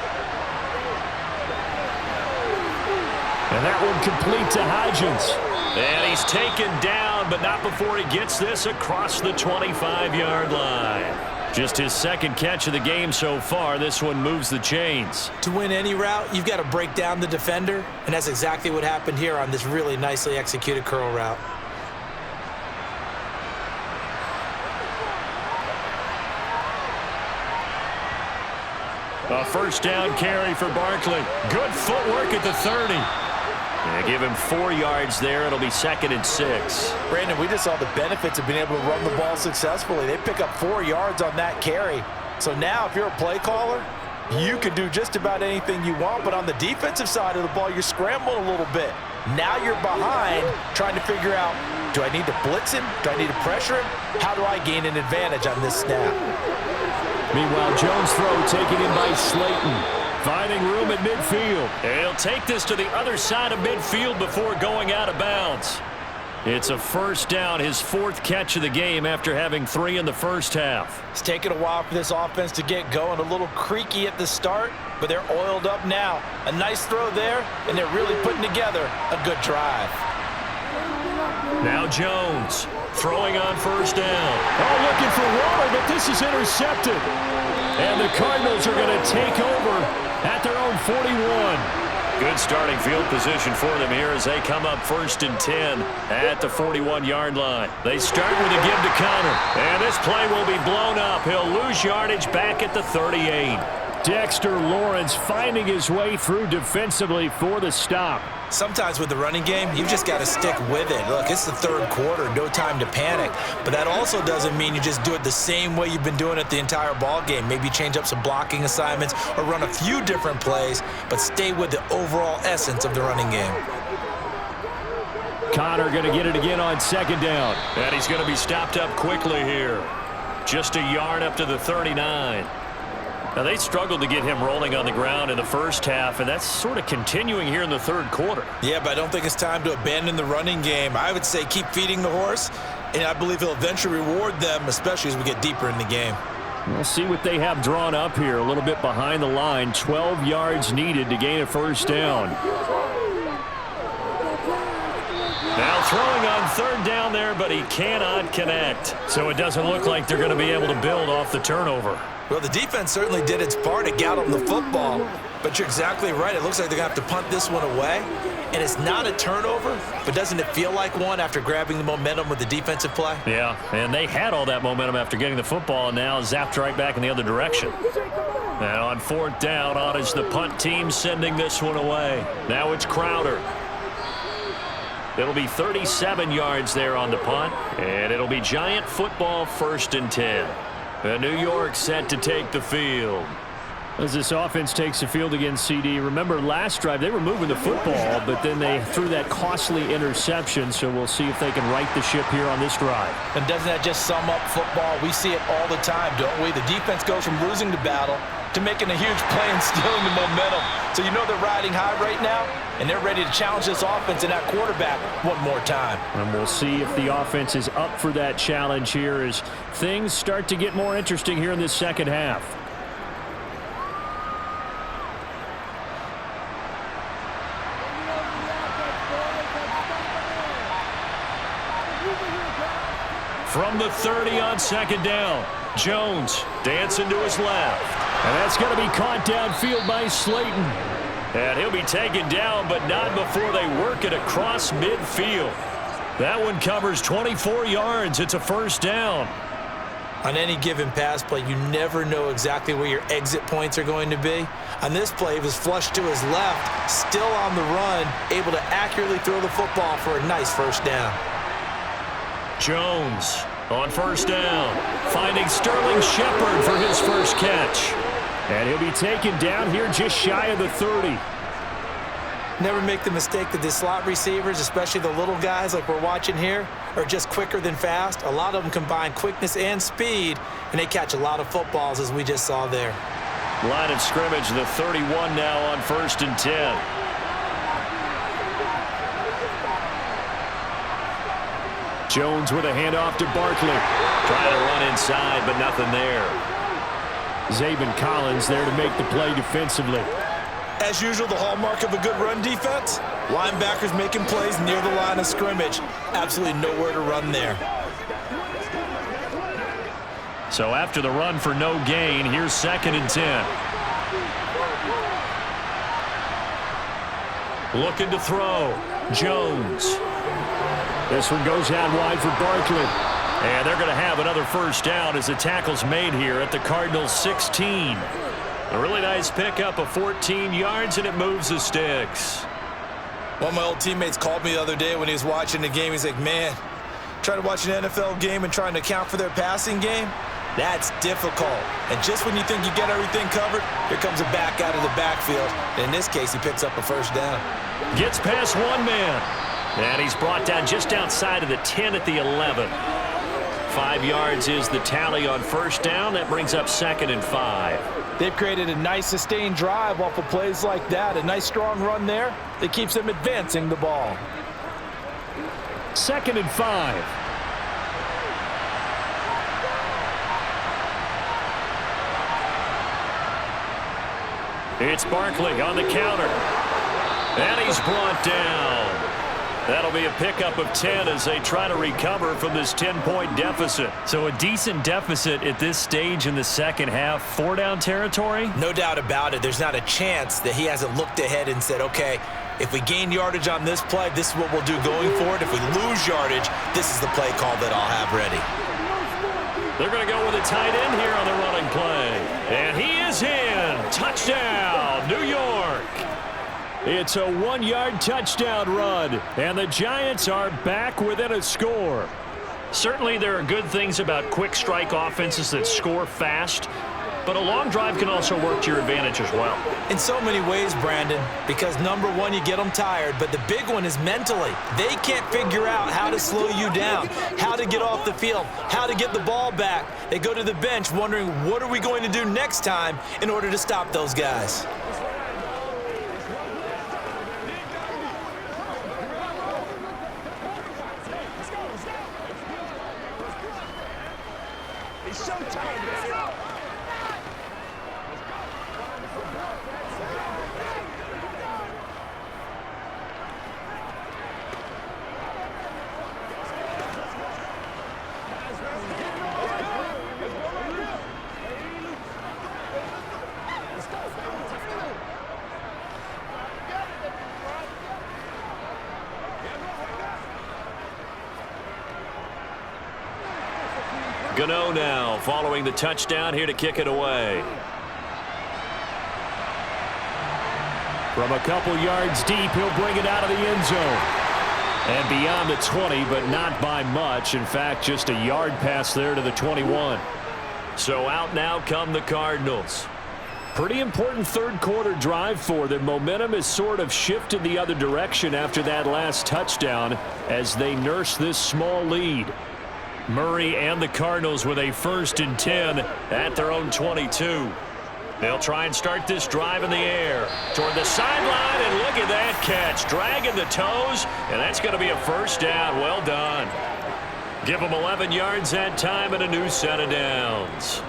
And that one complete to Hodgins. And he's taken down, but not before he gets this across the 25-yard line. Just his 2nd catch of the game so far. This one moves the chains. To win any route, you've got to break down the defender, and that's exactly what happened here on this really nicely executed curl route. A first down carry for Barkley. Good footwork at the 30. They give him 4 yards there. It'll be 2nd and 6. Brandon, we just saw the benefits of being able to run the ball successfully. They pick up 4 yards on that carry. So now if you're a play caller, you can do just about anything you want. But on the defensive side of the ball, you're scrambling a little bit. Now you're behind trying to figure out, do I need to blitz him? Do I need to pressure him? How do I gain an advantage on this snap? Meanwhile, Jones' throw taken in by Slayton. Finding room at midfield. He'll take this to the other side of midfield before going out of bounds. It's a first down, his 4th catch of the game after having 3 in the first half. It's taken a while for this offense to get going. A little creaky at the start, but they're oiled up now. A nice throw there, and they're really putting together a good drive. Now Jones throwing on first down. Oh, looking for Waller, but this is intercepted. And the Cardinals are going to take over at their own 41. Good starting field position for them here as they come up 1st and 10 at the 41-yard line. They start with a give to Connor. And this play will be blown up. He'll lose yardage back at the 38. Dexter Lawrence finding his way through defensively for the stop. Sometimes with the running game, you've just got to stick with it. Look, it's the 3rd quarter, no time to panic. But that also doesn't mean you just do it the same way you've been doing it the entire ball game. Maybe change up some blocking assignments or run a few different plays, but stay with the overall essence of the running game. Connor going to get it again on 2nd down. And he's going to be stopped up quickly here. Just a yard up to the 39. Now, they struggled to get him rolling on the ground in the first half, and that's sort of continuing here in the 3rd quarter. Yeah, but I don't think it's time to abandon the running game. I would say keep feeding the horse, and I believe he'll eventually reward them, especially as we get deeper in the game. We'll see what they have drawn up here. A little bit behind the line. 12 yards needed to gain a first down. Now throwing on 3rd down there, but he cannot connect. So it doesn't look like they're going to be able to build off the turnover. Well, the defense certainly did its part to get them the football, but you're exactly right. It looks like they're going to have to punt this one away, and it's not a turnover, but doesn't it feel like one after grabbing the momentum with the defensive play? Yeah, and they had all that momentum after getting the football, and now zapped right back in the other direction. And on 4th down, on is the punt team sending this one away. Now it's Crowder. It'll be 37 yards there on the punt, and it'll be Giant football 1st and 10. And New York set to take the field. As this offense takes the field against CD, remember last drive they were moving the football, but then they threw that costly interception, so we'll see if they can right the ship here on this drive. And doesn't that just sum up football? We see it all the time, don't we? The defense goes from losing the battle to making a huge play and stealing the momentum. So you know they're riding high right now, and they're ready to challenge this offense and that quarterback one more time. And we'll see if the offense is up for that challenge here as things start to get more interesting here in this 2nd half. From the 30 on 2nd down, Jones dancing to his left. And that's going to be caught downfield by Slayton. And he'll be taken down, but not before they work it across midfield. That one covers 24 yards. It's a first down. On any given pass play, you never know exactly where your exit points are going to be. On this play, he was flushed to his left, still on the run, able to accurately throw the football for a nice first down. Jones on first down, finding Sterling Shepard for his first catch. And he'll be taken down here just shy of the 30. Never make the mistake that the slot receivers, especially the little guys like we're watching here, are just quicker than fast. A lot of them combine quickness and speed, and they catch a lot of footballs, as we just saw there. Line of scrimmage, the 31 now on 1st and 10. Jones with a handoff to Barkley. Trying to run inside, but nothing there. Zaven Collins there to make the play defensively. As usual, the hallmark of a good run defense, linebackers making plays near the line of scrimmage. Absolutely nowhere to run there. So after the run for no gain, here's 2nd and 10. Looking to throw. Jones. This one goes out wide for Barkley. And they're going to have another first down as the tackle's made here at the Cardinals 16. A really nice pickup of 14 yards, and it moves the sticks. One of my old teammates called me the other day when he was watching the game. He's like, man, trying to watch an NFL game and trying to account for their passing game, that's difficult. And just when you think you get everything covered, here comes a back out of the backfield. And in this case, he picks up a first down. Gets past one man. And he's brought down just outside of the 10 at the 11. 5 yards is the tally on first down. That brings up 2nd and 5. They've created a nice sustained drive off of plays like that. A nice strong run there that keeps them advancing the ball. 2nd and 5. It's Barkley on the counter. And he's brought down. That'll be a pickup of 10 as they try to recover from this 10-point deficit. So a decent deficit at this stage in the second half. 4-down territory? No doubt about it. There's not a chance that he hasn't looked ahead and said, okay, if we gain yardage on this play, this is what we'll do going forward. If we lose yardage, this is the play call that I'll have ready. They're going to go with a tight end here on the running play. And he is in. Touchdown, New York. It's a 1-yard touchdown run, and the Giants are back within a score. Certainly there are good things about quick strike offenses that score fast, but a long drive can also work to your advantage as well. In so many ways, Brandon, because number one, you get them tired, but the big one is mentally. They can't figure out how to slow you down, how to get off the field, how to get the ball back. They go to the bench wondering, what are we going to do next time in order to stop those guys? Gano now following the touchdown here to kick it away. From a couple yards deep, he'll bring it out of the end zone. And beyond the 20, but not by much. In fact, just a yard pass there to the 21. So out now come the Cardinals. Pretty important third quarter drive for them. Momentum has sort of shifted the other direction after that last touchdown as they nurse this small lead. Murray and the Cardinals with a 1st and 10 at their own 22. They'll try and start this drive in the air toward the sideline, and look at that catch. Dragging the toes, and that's going to be a 1st down. Well done. Give them 11 yards that time and a new set of downs.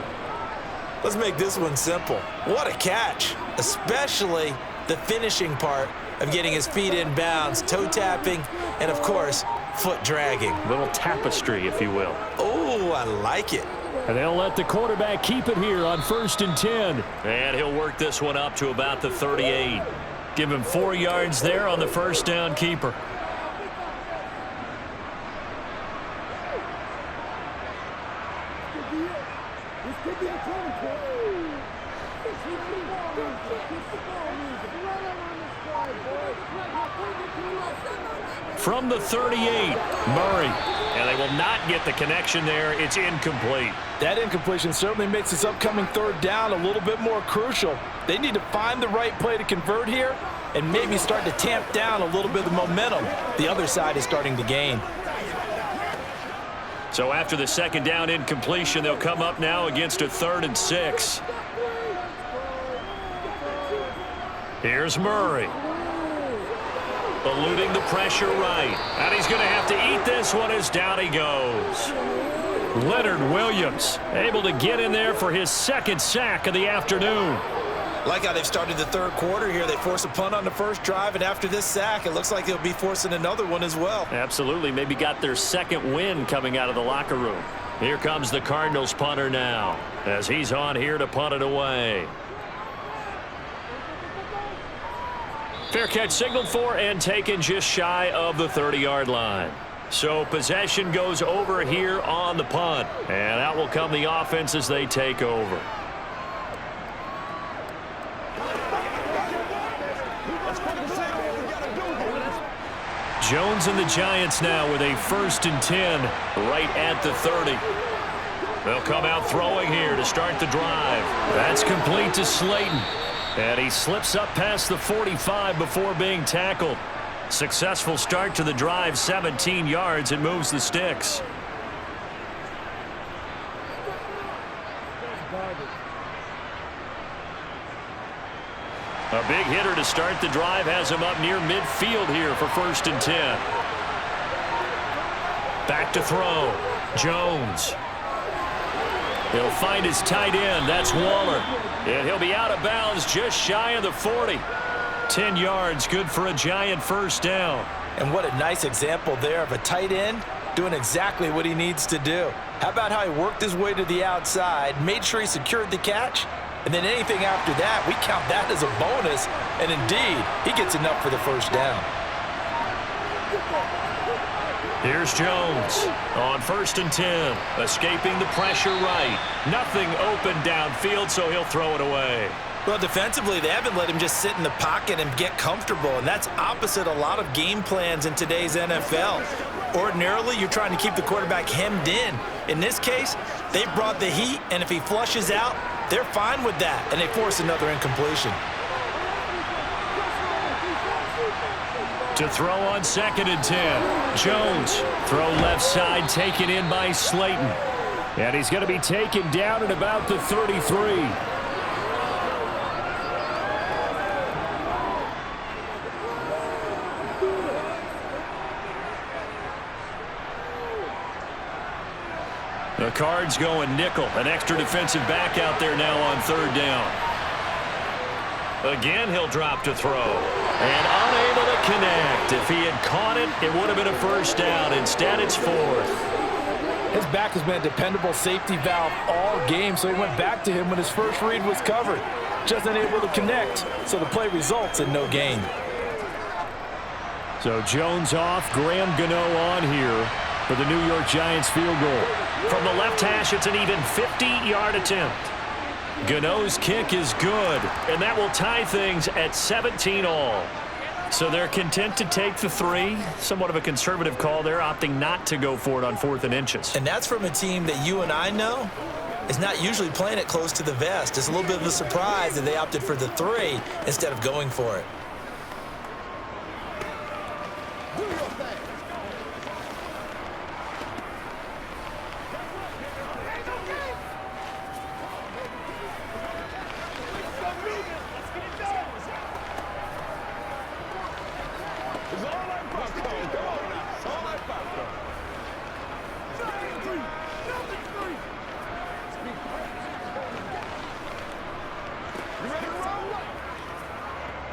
Let's make this one simple. What a catch, especially the finishing part of getting his feet in bounds, toe tapping, and of course, foot dragging. Little tapestry, if you will. Oh, I like it. And they'll let the quarterback keep it here on 1st and 10. And he'll work this one up to about the 38. Give him 4 yards there on the 1st down keeper. From the 38, Murray. And they will not get the connection there. It's incomplete. That incompletion certainly makes this upcoming 3rd down a little bit more crucial. They need to find the right play to convert here and maybe start to tamp down a little bit of the momentum the other side is starting to gain. So after the 2nd down incompletion, they'll come up now against a 3rd and 6. Here's Murray. Eluding the pressure right. And he's going to have to eat this one as down he goes. Leonard Williams able to get in there for his 2nd sack of the afternoon. Like how they've started the 3rd quarter here. They force a punt on the 1st drive, and after this sack, it looks like they'll be forcing another one as well. Absolutely. Maybe got their 2nd win coming out of the locker room. Here comes the Cardinals punter now as he's on here to punt it away. Fair catch signaled for and taken just shy of the 30-yard line. So possession goes over here on the punt. And out will come the offense as they take over. Jones and the Giants now with a 1st and 10 right at the 30. They'll come out throwing here to start the drive. That's complete to Slayton. And he slips up past the 45 before being tackled. Successful start to the drive, 17 yards, and moves the sticks. A big hitter to start the drive has him up near midfield here for 1st and 10. Back to throw. Jones. He'll find his tight end. That's Waller. And he'll be out of bounds just shy of the 40. 10 yards, good for a giant 1st down. And what a nice example there of a tight end doing exactly what he needs to do. How about how he worked his way to the outside, made sure he secured the catch, and then anything after that, we count that as a bonus. And indeed, he gets enough for the 1st down. Here's Jones on 1st and 10, escaping the pressure right. Nothing open downfield, so he'll throw it away. Well, defensively, they haven't let him just sit in the pocket and get comfortable, and that's opposite a lot of game plans in today's NFL. Ordinarily, you're trying to keep the quarterback hemmed in. In this case, they brought the heat, and if he flushes out, they're fine with that, and they force another incompletion. To throw on 2nd and 10. Jones, throw left side, taken in by Slayton. And he's going to be taken down at about the 33. The Cards going nickel. An extra defensive back out there now on 3rd down. Again, he'll drop to throw. And unable to connect. If he had caught it, it would have been a 1st down. Instead, it's 4th. His back has been a dependable safety valve all game, so he went back to him when his first read was covered. Just unable to connect, so the play results in no gain. So Jones off, Graham Gano on here for the New York Giants field goal. From the left hash, it's an even 50-yard attempt. Gano's kick is good, and that will tie things at 17 all. So they're content to take the 3. Somewhat of a conservative call there, opting not to go for it on 4th and inches. And that's from a team that you and I know is not usually playing it close to the vest. It's a little bit of a surprise that they opted for the 3 instead of going for it.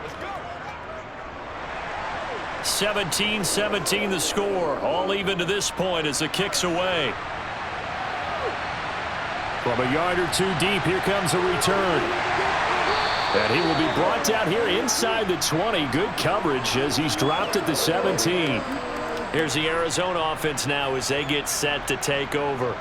Let's go. 17-17 the score. All even to this point as the kick's away. From a yard or 2 deep, here comes a return. And he will be brought down here inside the 20. Good coverage as he's dropped at the 17. Here's the Arizona offense now as they get set to take over.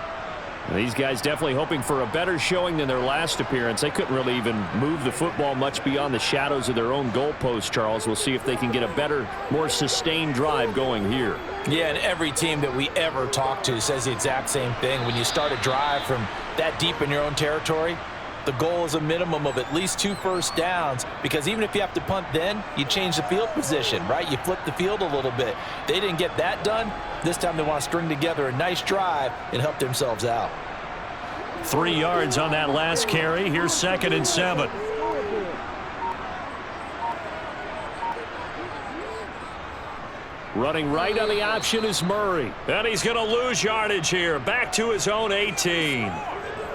These guys definitely hoping for a better showing than their last appearance. They couldn't really even move the football much beyond the shadows of their own goalpost, Charles. We'll see if they can get a better, more sustained drive going here. Yeah, and every team that we ever talk to says the exact same thing. When you start a drive from that deep in your own territory, the goal is a minimum of at least 2 first downs, because even if you have to punt then, you change the field position, right? You flip the field a little bit. They didn't get that done. This time they want to string together a nice drive and help themselves out. 3 yards on that last carry. Here's 2nd and 7. Running right on the option is Murray. And he's going to lose yardage here. Back to his own 18.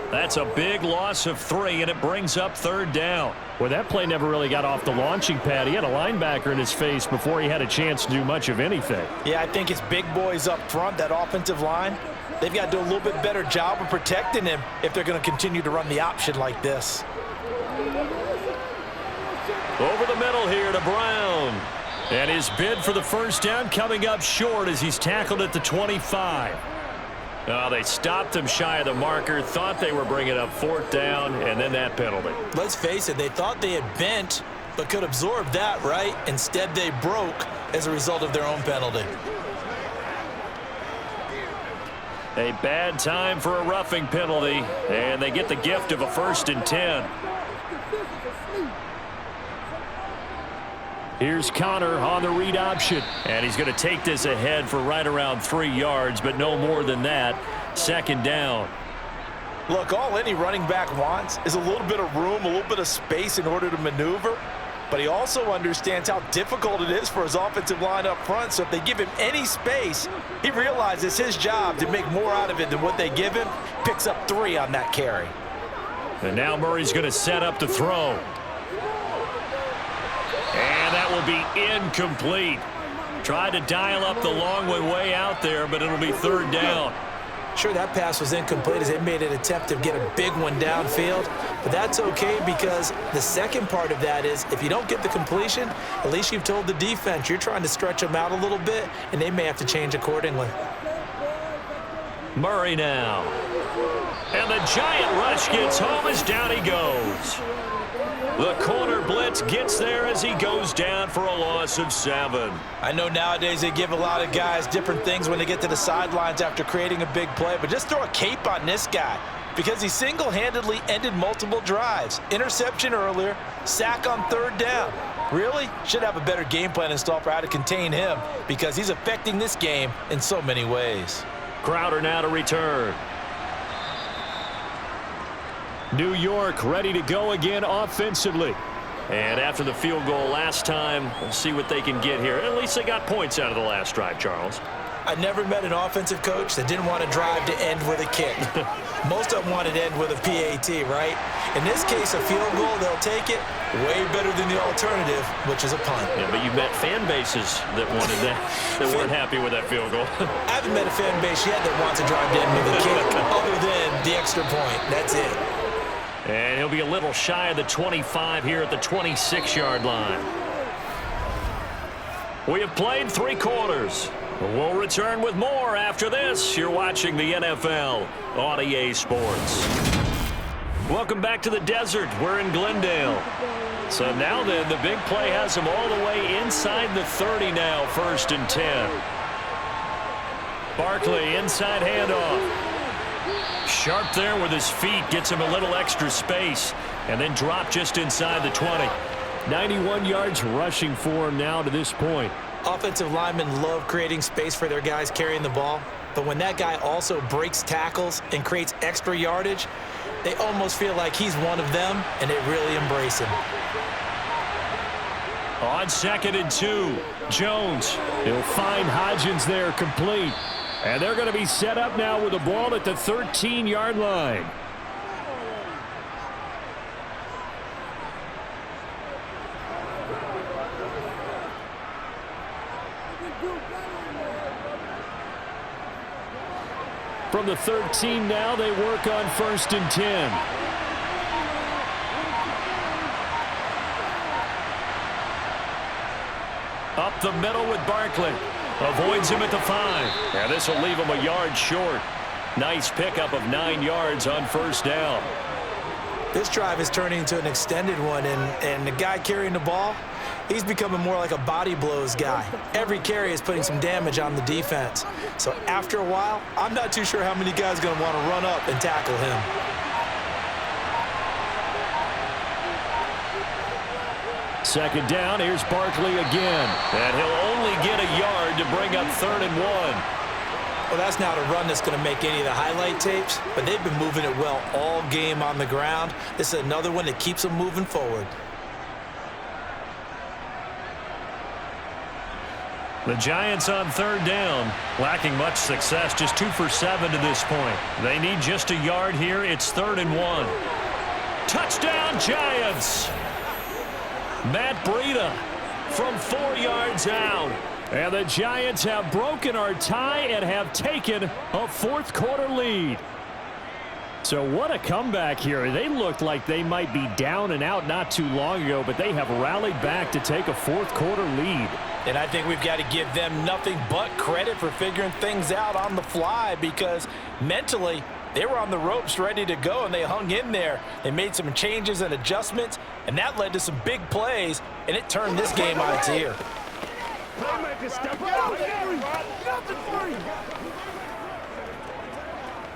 That's a big loss of 3, and it brings up 3rd down. Well, that play never really got off the launching pad. He had a linebacker in his face before he had a chance to do much of anything. Yeah, I think it's big boys up front, that offensive line. They've got to do a little bit better job of protecting him if they're going to continue to run the option like this. Over the middle here to Brown. And his bid for the 1st down coming up short as he's tackled at the 25. Oh, they stopped him shy of the marker, thought they were bringing up 4th down, and then that penalty. Let's face it, they thought they had bent, but could absorb that, right? Instead, they broke as a result of their own penalty. A bad time for a roughing penalty, and they get the gift of a 1st and 10. Here's Connor on the read option. And he's going to take this ahead for right around 3 yards, but no more than that. 2nd down. Look, all any running back wants is a little bit of room, a little bit of space in order to maneuver. but he also understands how difficult it is for his offensive line up front. So if they give him any space, he realizes his job to make more out of it than what they give him. Picks up 3 on that carry. And now Murray's going to set up to throw. And that will be incomplete. Tried to dial up the long one way out there, but it'll be 3rd down. Sure, that pass was incomplete as they made an attempt to get a big one downfield, but that's okay because the second part of that is if you don't get the completion, at least you've told the defense you're trying to stretch them out a little bit, and they may have to change accordingly. Murray now. And the giant rush gets home as down he goes. The corner blitz gets there as he goes down for a loss of 7. I know nowadays they give a lot of guys different things when they get to the sidelines after creating a big play, but just throw a cape on this guy because he single-handedly ended multiple drives. Interception earlier, sack on 3rd down. Really should have a better game plan installed for how to contain him because he's affecting this game in so many ways. Crowder now to return. New York ready to go again offensively. And after the field goal last time, we'll see what they can get here. At least they got points out of the last drive, Charles. I never met an offensive coach that didn't want to drive to end with a kick. Most of them wanted to end with a PAT, right? In this case, a field goal, they'll take it. Way better than the alternative, which is a punt. Yeah, but you've met fan bases that wanted that, that weren't happy with that field goal. I haven't met a fan base yet that wants to drive to end with a kick, other than the extra point. That's it. And he'll be a little shy of the 25 here at the 26-yard line. We have played 3 quarters. We'll return with more after this. You're watching the NFL on EA Sports. Welcome back to the desert. We're in Glendale. So now then, the big play has him all the way inside the 30 now, 1st and 10. Barkley, inside handoff. Sharp there with his feet, gets him a little extra space, and then drop just inside the 20. 91 yards rushing for him now to this point. Offensive linemen love creating space for their guys carrying the ball, but when that guy also breaks tackles and creates extra yardage, they almost feel like he's one of them, and they really embrace him. On 2nd and 2, Jones. He'll find Hodgins there complete. And they're going to be set up now with the ball at the 13-yard line. From the 13 now, they work on 1st and 10. Up the middle with Barkley. Avoids him at the 5. Now this will leave him a yard short. Nice pickup of 9 yards on 1st down. This drive is turning into an extended one, and the guy carrying the ball, he's becoming more like a body blows guy. Every carry is putting some damage on the defense. So after a while, I'm not too sure how many guys are going to want to run up and tackle him. Second down, here's Barkley again. And he'll only get a yard to bring up 3rd and 1. Well, that's not a run that's going to make any of the highlight tapes, but they've been moving it well all game on the ground. This is another one that keeps them moving forward. The Giants on 3rd down, lacking much success, just 2 for 7 to this point. They need just a yard here. It's 3rd and 1. Touchdown, Giants! Matt Breida from 4 yards out. And the Giants have broken our tie and have taken a 4th quarter lead. So what a comeback here. They looked like they might be down and out not too long ago, but they have rallied back to take a 4th quarter lead. And I think we've got to give them nothing but credit for figuring things out on the fly because mentally they were on the ropes ready to go, and they hung in there. They made some changes and adjustments, and that led to some big plays, and it turned this game on its ear. Playmakers step up. Nothing for you.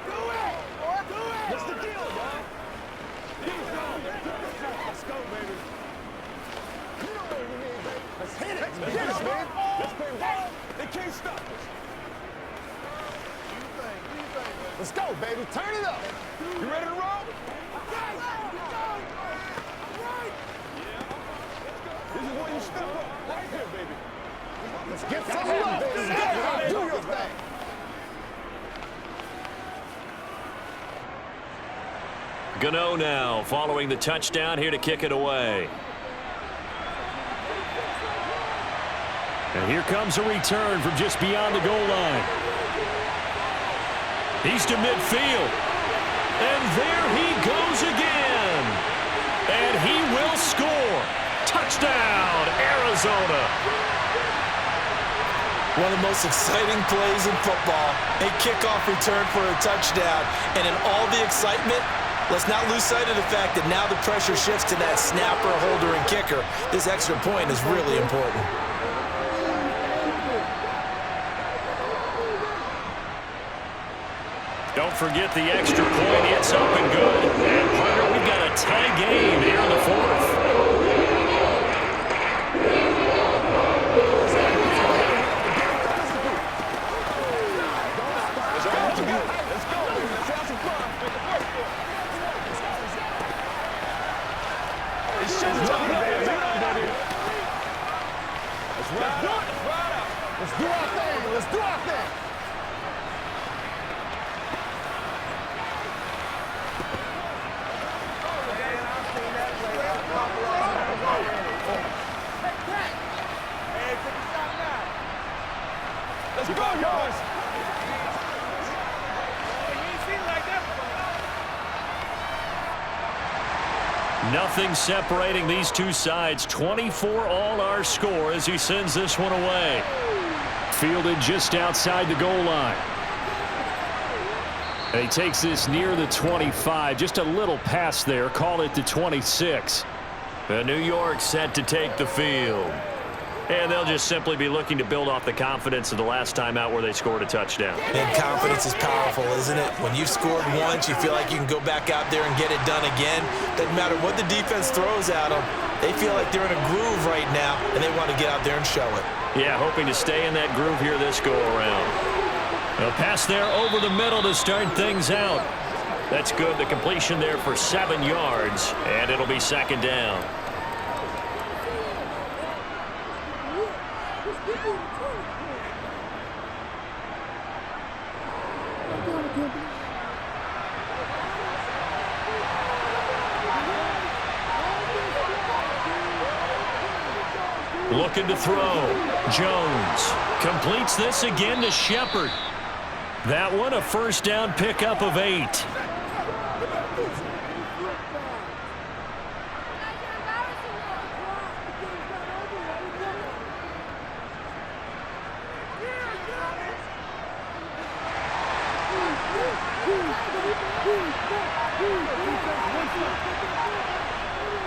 Do it. What's the deal, man? Let's go, baby. Let's hit it. Let's get it, man. Let's play right. They can't stop us. Let's go, baby. Turn it up. You ready to roll? is where you step up. Right here, baby. Let's get some love, baby. Do your thing. Gano now following the touchdown here to kick it away. And here comes a return from just beyond the goal line. He's to midfield. And there he goes again. And he will score. Touchdown, Arizona. One of the most exciting plays in football. A kickoff return for a touchdown. And in all the excitement, let's not lose sight of the fact that now the pressure shifts to that snapper, holder, and kicker. This extra point is really important. Don't forget the extra point. It's up and good. And Carter, we've got a tie game here in the fourth. Let's do our thing. Let's do our thing. Let's go, yours. Nothing separating these two sides. 24 all our score as he sends this one away. Fielded just outside the goal line. And he takes this near the 25. Just a little pass there. Call it the 26. New York set to take the field. And they'll just simply be looking to build off the confidence of the last time out where they scored a touchdown. And confidence is powerful, isn't it? When you've scored once, you feel like you can go back out there and get it done again. Doesn't matter what the defense throws at them. They feel like they're in a groove right now, and they want to get out there and show it. Yeah, hoping to stay in that groove here this go-around. A pass there over the middle to start things out. That's good. The completion there for 7 yards, and it'll be second down. Looking to throw. Jones completes this again to Shepard. That one a first down pickup of 8.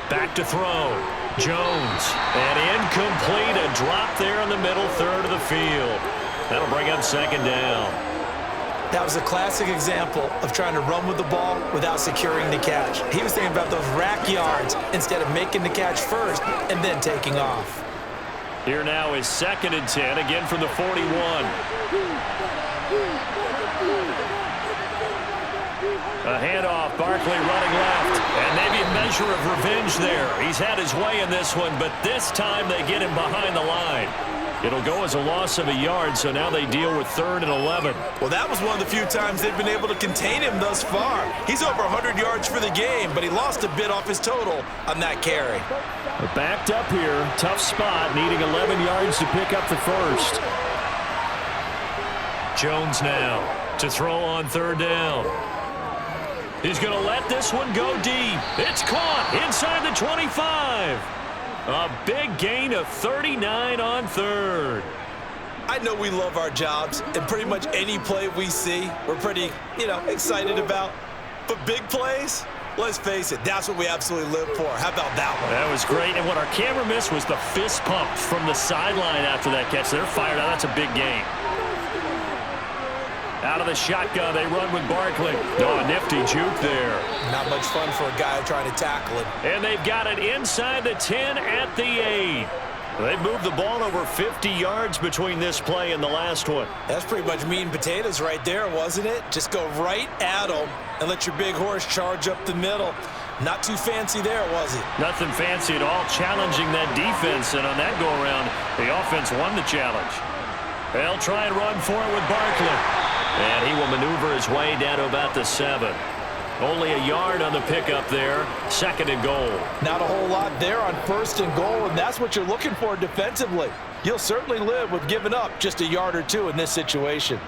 Back to throw. Jones, and incomplete, a drop there in the middle third of the field. That'll bring up second down. That was a classic example of trying to run with the ball without securing the catch. He was thinking about those rack yards instead of making the catch first and then taking off. Here now is 2nd and 10, again from the 41. A handoff, Barkley running left, and maybe a measure of revenge there. He's had his way in this one, but this time they get him behind the line. It'll go as a loss of a yard, so now they deal with 3rd and 11. Well, that was one of the few times they've been able to contain him thus far. He's over 100 yards for the game, but he lost a bit off his total on that carry. Backed up here, tough spot, needing 11 yards to pick up the first. Jones now to throw on 3rd down. He's going to let this one go deep. It's caught inside the 25. A big gain of 39 on 3rd. I know we love our jobs, and pretty much any play we see, we're pretty, excited about. But big plays, let's face it, that's what we absolutely live for. How about that one? That was great, and what our camera missed was the fist pump from the sideline after that catch. They're fired out. That's a big gain. Out of the shotgun, they run with Barkley. Oh, nifty juke there. Not much fun for a guy trying to tackle it. And they've got it inside the 10 at the 8. They moved the ball over 50 yards between this play and the last one. That's pretty much meat and potatoes right there, wasn't it? Just go right at them and let your big horse charge up the middle. Not too fancy there, was it? Nothing fancy at all, challenging that defense, and on that go-around, the offense won the challenge. They'll try and run for it with Barkley. And he will maneuver his way down to about the 7. Only a yard on the pickup there, 2nd and goal. Not a whole lot there on 1st and goal, and that's what you're looking for defensively. You'll certainly live with giving up just a yard or 2 in this situation.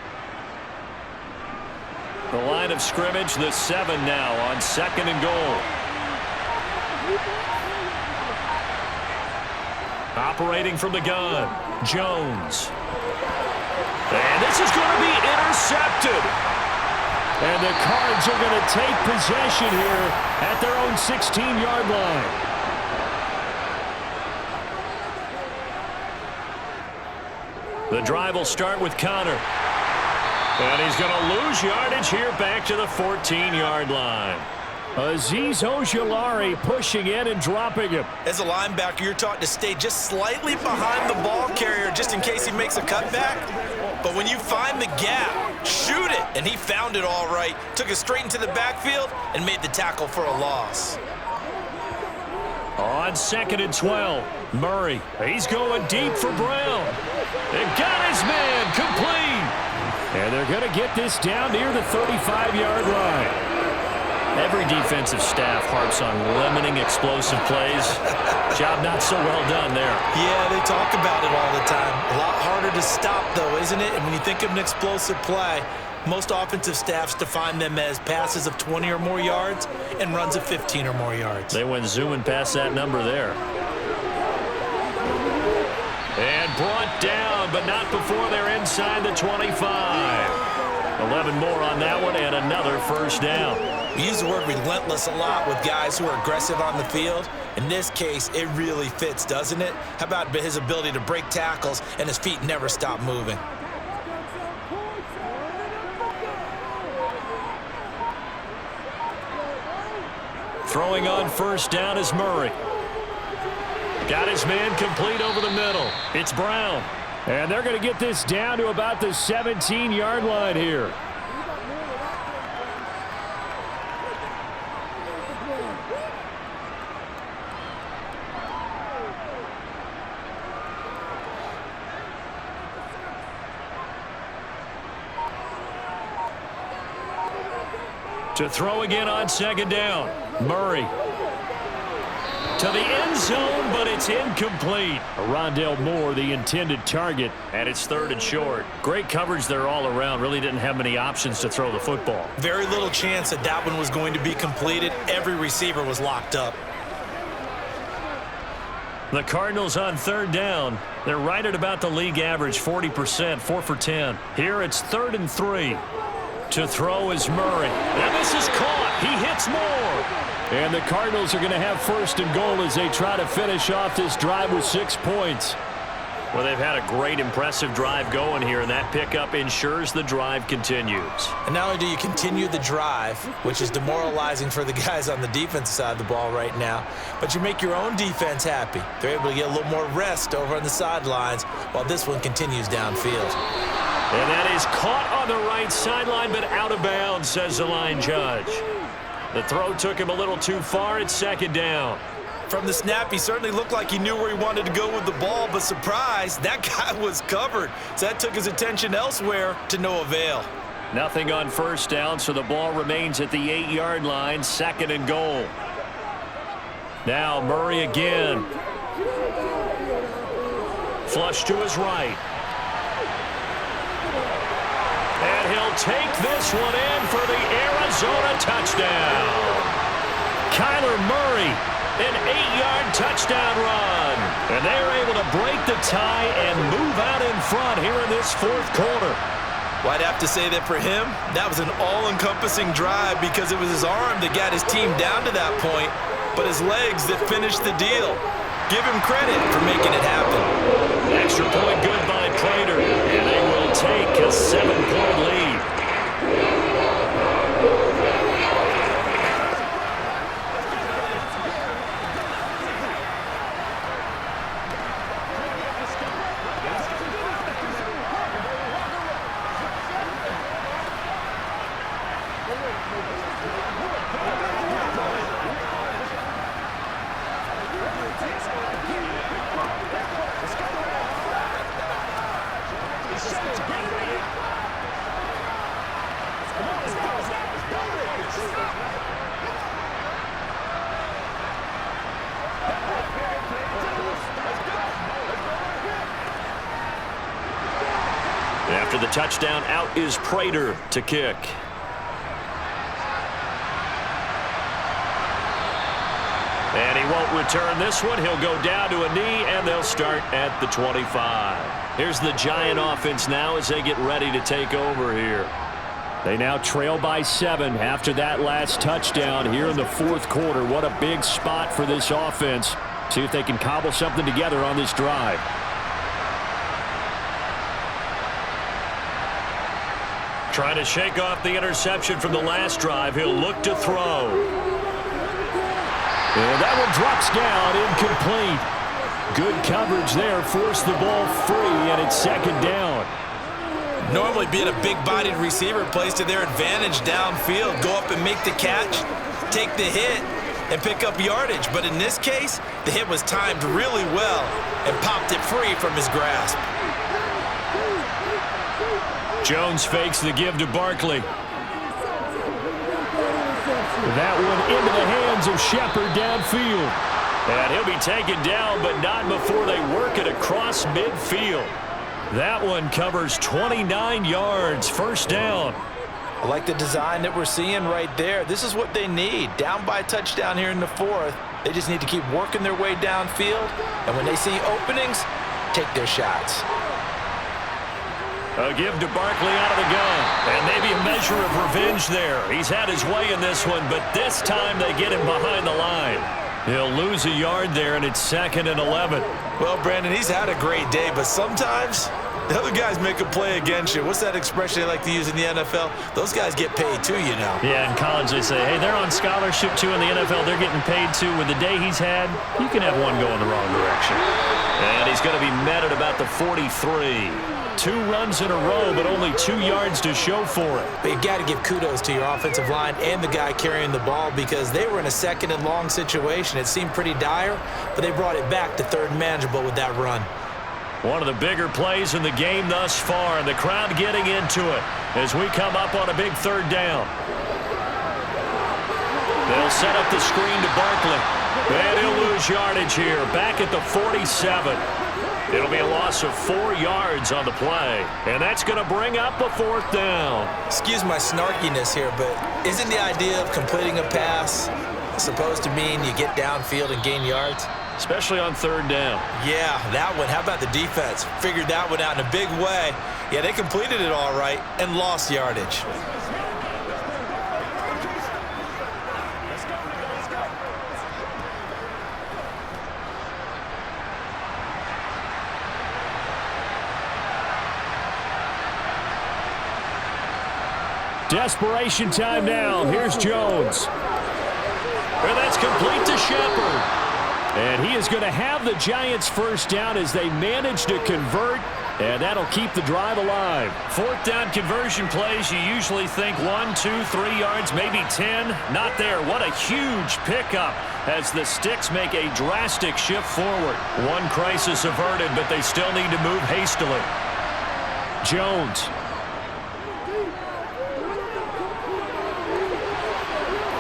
The line of scrimmage, the 7 now on 2nd and goal. Operating from the gun, Jones. And this is going to be intercepted. And the Cards are going to take possession here at their own 16-yard line. The drive will start with Connor. And he's going to lose yardage here back to the 14-yard line. Azeez Ojulari pushing in and dropping him. As a linebacker, you're taught to stay just slightly behind the ball carrier just in case he makes a cutback. But when you find the gap, shoot it. And he found it all right. Took it straight into the backfield and made the tackle for a loss. On 2nd and 12, Murray. He's going deep for Brown. They got his man complete. And they're going to get this down near the 35-yard line. Every defensive staff harps on limiting explosive plays. Job not so well done there. Yeah, they talk about it all the time. A lot harder to stop, though, isn't it? And when you think of an explosive play, most offensive staffs define them as passes of 20 or more yards and runs of 15 or more yards. They went zooming past that number there. And brought down, but not before they're inside the 25. 11 more on that one, and another first down. We use the word relentless a lot with guys who are aggressive on the field. In this case, it really fits, doesn't it? How about his ability to break tackles and his feet never stop moving? Throwing on first down is Murray. Got his man complete over the middle. It's Brown. And they're going to get this down to about the 17-yard line here. To throw again on 2nd down, Murray. To the end zone, but it's incomplete. Rondale Moore, the intended target, and it's 3rd and short. Great coverage there all around. Really didn't have many options to throw the football. Very little chance that that one was going to be completed. Every receiver was locked up. The Cardinals on 3rd down. They're right at about the league average, 40%, 4 for 10. Here it's 3rd and 3. To throw is Murray. And this is caught. He hits Moore. And the Cardinals are going to have 1st and goal as they try to finish off this drive with 6 points. Well, they've had a great, impressive drive going here, and that pickup ensures the drive continues. And not only do you continue the drive, which is demoralizing for the guys on the defensive side of the ball right now, but you make your own defense happy. They're able to get a little more rest over on the sidelines while this one continues downfield. And that is caught on the right sideline, but out of bounds, says the line judge. The throw took him a little too far. It's 2nd down. From the snap, he certainly looked like he knew where he wanted to go with the ball, but surprise, that guy was covered. So that took his attention elsewhere to no avail. Nothing on first down, so the ball remains at the 8-yard line, 2nd and goal. Now Murray again. Flush to his right. And he'll take this one in for the Arizona touchdown. Kyler Murray, an 8-yard touchdown run. And they're able to break the tie and move out in front here in this 4th quarter. Well, I'd have to say that for him, that was an all-encompassing drive because it was his arm that got his team down to that point, but his legs that finished the deal. Give him credit for making it happen. Extra point good by Prater, and they will take a 7-point lead. After the touchdown, out is Prater to kick. And he won't return this one. He'll go down to a knee, and they'll start at the 25. Here's the Giant offense now as they get ready to take over here. They now trail by 7 after that last touchdown here in the fourth quarter. What a big spot for this offense. See if they can cobble something together on this drive. Trying to shake off the interception from the last drive. He'll look to throw. And that one drops down, incomplete. Good coverage there, forced the ball free, and it's second down. Normally being a big-bodied receiver plays to their advantage downfield. Go up and make the catch, take the hit, and pick up yardage. But in this case, the hit was timed really well and popped it free from his grasp. Jones fakes the give to Barkley. That one into the hands of Shepard downfield. And he'll be taken down, but not before they work it across midfield. That one covers 29 yards, first down. I like the design that we're seeing right there. This is what they need. Down by a touchdown here in the fourth. They just need to keep working their way downfield. And when they see openings, take their shots. A give to Barkley out of the gun. And maybe a measure of revenge there. He's had his way in this one, but this time they get him behind the line. He'll lose a yard there, and it's 2nd and 11. Well, Brandon, he's had a great day, but sometimes the other guys make a play against you. What's that expression they like to use in the NFL? Those guys get paid too, you know. Yeah, in college they say, hey, they're on scholarship too. In the NFL, they're getting paid too. With the day he's had, you can have one going the wrong direction. And he's going to be met at about the 43. 2 runs in a row, but only 2 yards to show for it. But you got to give kudos to your offensive line and the guy carrying the ball because they were in a 2nd and long situation. It seemed pretty dire, but they brought it back to 3rd and manageable with that run. One of the bigger plays in the game thus far, and the crowd getting into it as we come up on a big 3rd down. They'll set up the screen to Barkley, and he'll lose yardage here, back at the 47. It'll be a loss of 4 yards on the play, and that's going to bring up a 4th down. Excuse my snarkiness here, but isn't the idea of completing a pass supposed to mean you get downfield and gain yards? Especially on 3rd down. Yeah, that one. How about the defense? Figured that one out in a big way. Yeah, they completed it all right and lost yardage. Desperation time now. Here's Jones. And that's complete to Shepard. And he is going to have the Giants' first down as they manage to convert, and that'll keep the drive alive. 4th down conversion plays, you usually think 1, 2, 3 yards, maybe 10. Not there. What a huge pickup as the Sticks make a drastic shift forward. One crisis averted, but they still need to move hastily. Jones.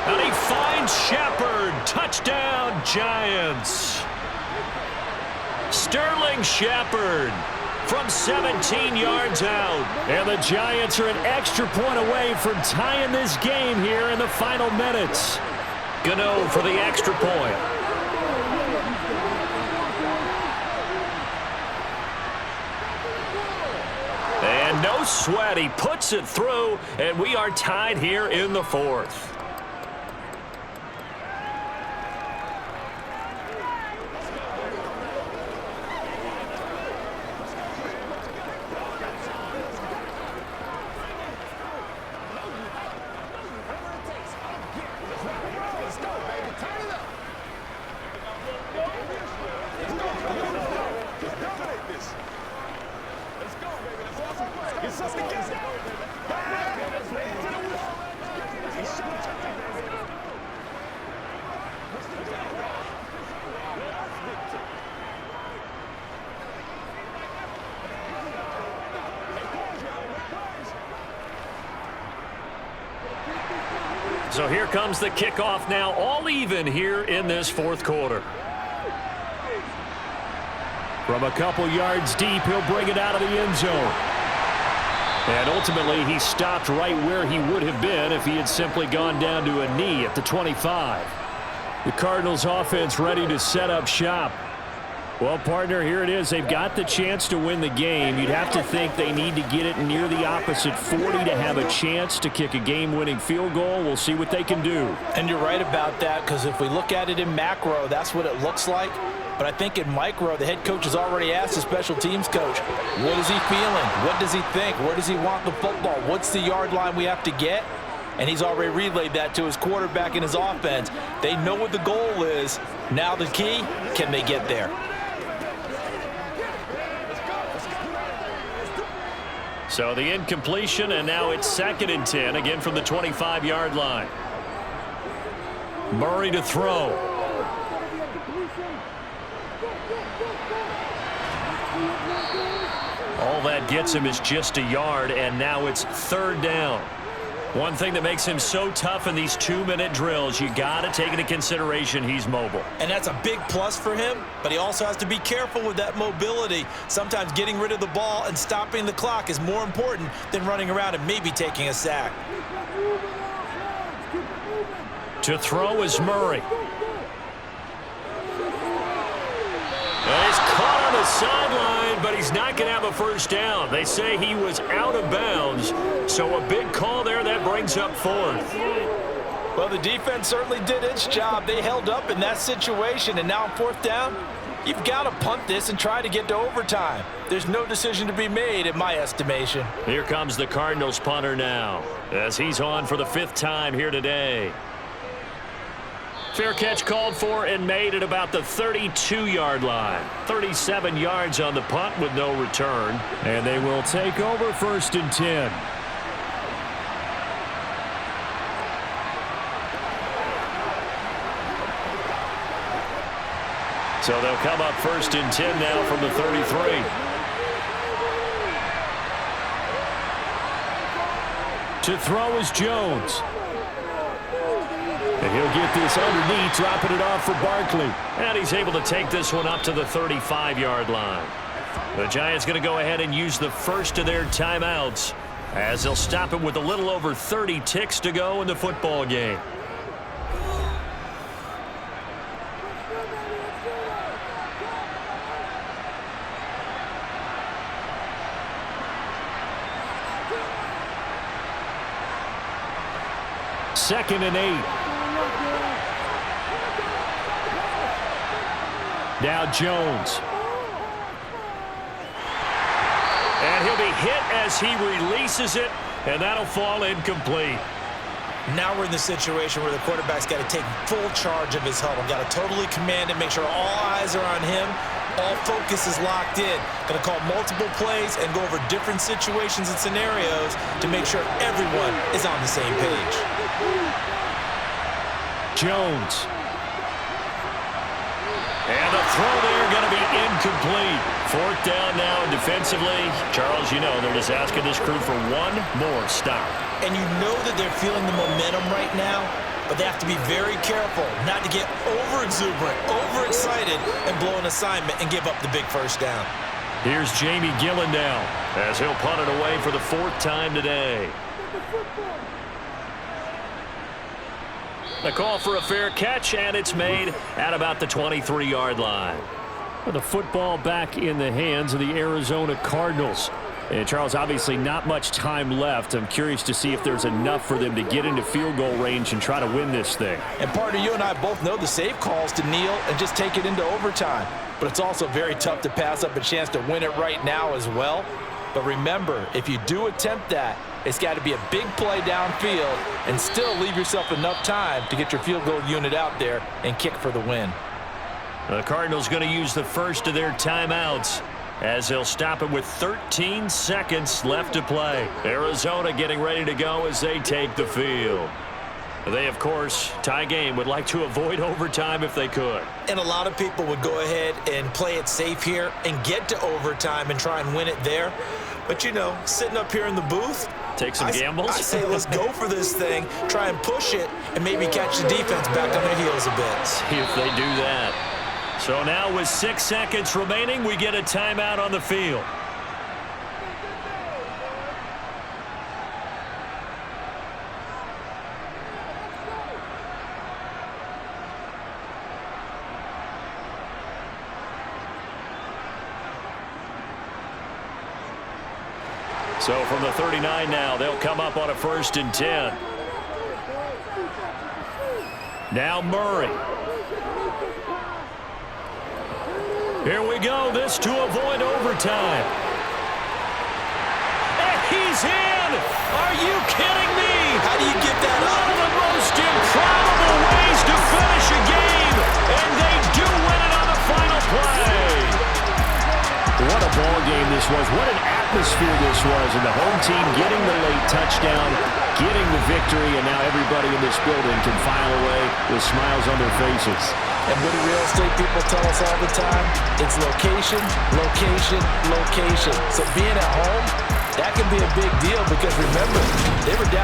And he finds Shepard. Touchdown, Giants. Sterling Shepard from 17 yards out. And the Giants are an extra point away from tying this game here in the final minutes. Gano for the extra point. And no sweat. He puts it through, and we are tied here in the 4th. Get something. Get something. So here comes the kickoff now, all even here in this fourth quarter. From a couple yards deep, he'll bring it out of the end zone. And ultimately, he stopped right where he would have been if he had simply gone down to a knee at the 25. The Cardinals offense ready to set up shop. Well, partner, here it is. They've got the chance to win the game. You'd have to think they need to get it near the opposite 40 to have a chance to kick a game-winning field goal. We'll see what they can do. And you're right about that, because if we look at it in macro, that's what it looks like. But I think in micro, the head coach has already asked the special teams coach, what is he feeling? What does he think? Where does he want the football? What's the yard line we have to get? And he's already relayed that to his quarterback and his offense. They know what the goal is. Now the key, can they get there? So the incompletion, and now it's 2nd and 10, again from the 25-yard line. Murray to throw. All that gets him is just a yard, and now it's 3rd down. One thing that makes him so tough in these 2-minute drills, you got to take into consideration he's mobile. And that's a big plus for him, but he also has to be careful with that mobility. Sometimes getting rid of the ball and stopping the clock is more important than running around and maybe taking a sack. To throw is Murray. And he's caught on the sideline, but he's not going to have a first down. They say he was out of bounds, so a big call there that brings up 4th. Well, the defense certainly did its job. They held up in that situation, and now on 4th down, you've got to punt this and try to get to overtime. There's no decision to be made in my estimation. Here comes the Cardinals punter now, as he's on for the 5th time here today. Fair catch called for and made at about the 32-yard line. 37 yards on the punt with no return. And they will take over 1st and 10. So they'll come up 1st and 10 now from the 33. To throw is Jones. And he'll get this underneath, dropping it off for Barkley. And he's able to take this one up to the 35-yard line. The Giants going to go ahead and use the first of their timeouts, as they'll stop it with a little over 30 ticks to go in the football game. Second and 8. Now Jones. And he'll be hit as he releases it, and that'll fall incomplete. Now we're in the situation where the quarterback's got to take full charge of his huddle. Got to totally command it, make sure all eyes are on him. All focus is locked in. Going to call multiple plays and go over different situations and scenarios to make sure everyone is on the same page. Jones. And the throw there going to be incomplete. 4th down now, and defensively, Charles, you know, they're just asking this crew for one more stop. And you know that they're feeling the momentum right now, but they have to be very careful not to get over-exuberant, overexcited, and blow an assignment and give up the big first down. Here's Jamie Gillen now, as he'll punt it away for the 4th time today. The call for a fair catch, and it's made at about the 23-yard line. The football back in the hands of the Arizona Cardinals. And Charles, obviously not much time left. I'm curious to see if there's enough for them to get into field goal range and try to win this thing. And partner, you and I both know the safe calls to kneel and just take it into overtime. But it's also very tough to pass up a chance to win it right now as well. But remember, if you do attempt that, it's got to be a big play downfield and still leave yourself enough time to get your field goal unit out there and kick for the win. The Cardinals going to use the first of their timeouts, as they'll stop it with 13 seconds left to play. Arizona getting ready to go as they take the field. They, of course, tie game, would like to avoid overtime if they could. And a lot of people would go ahead and play it safe here and get to overtime and try and win it there. But, you know, sitting up here in the booth, Take some gambles? I say let's go for this thing, try and push it, and maybe catch the defense back on their heels a bit. See if they do that. So now with 6 seconds remaining, we get a timeout on the field. So from the 39 now, they'll come up on a 1st and 10. Now Murray. Here we go. This to avoid overtime. And he's in! Are you kidding me? How do you get that up? One of the most improbable ways to finish a game. And they do win it on the final play. What a ball game this was. What an atmosphere this was. And the home team getting the late touchdown, getting the victory, and now everybody in this building can file away with smiles on their faces. And what do real estate people tell us all the time? It's location, location, location. So being at home, that can be a big deal because remember, they were down.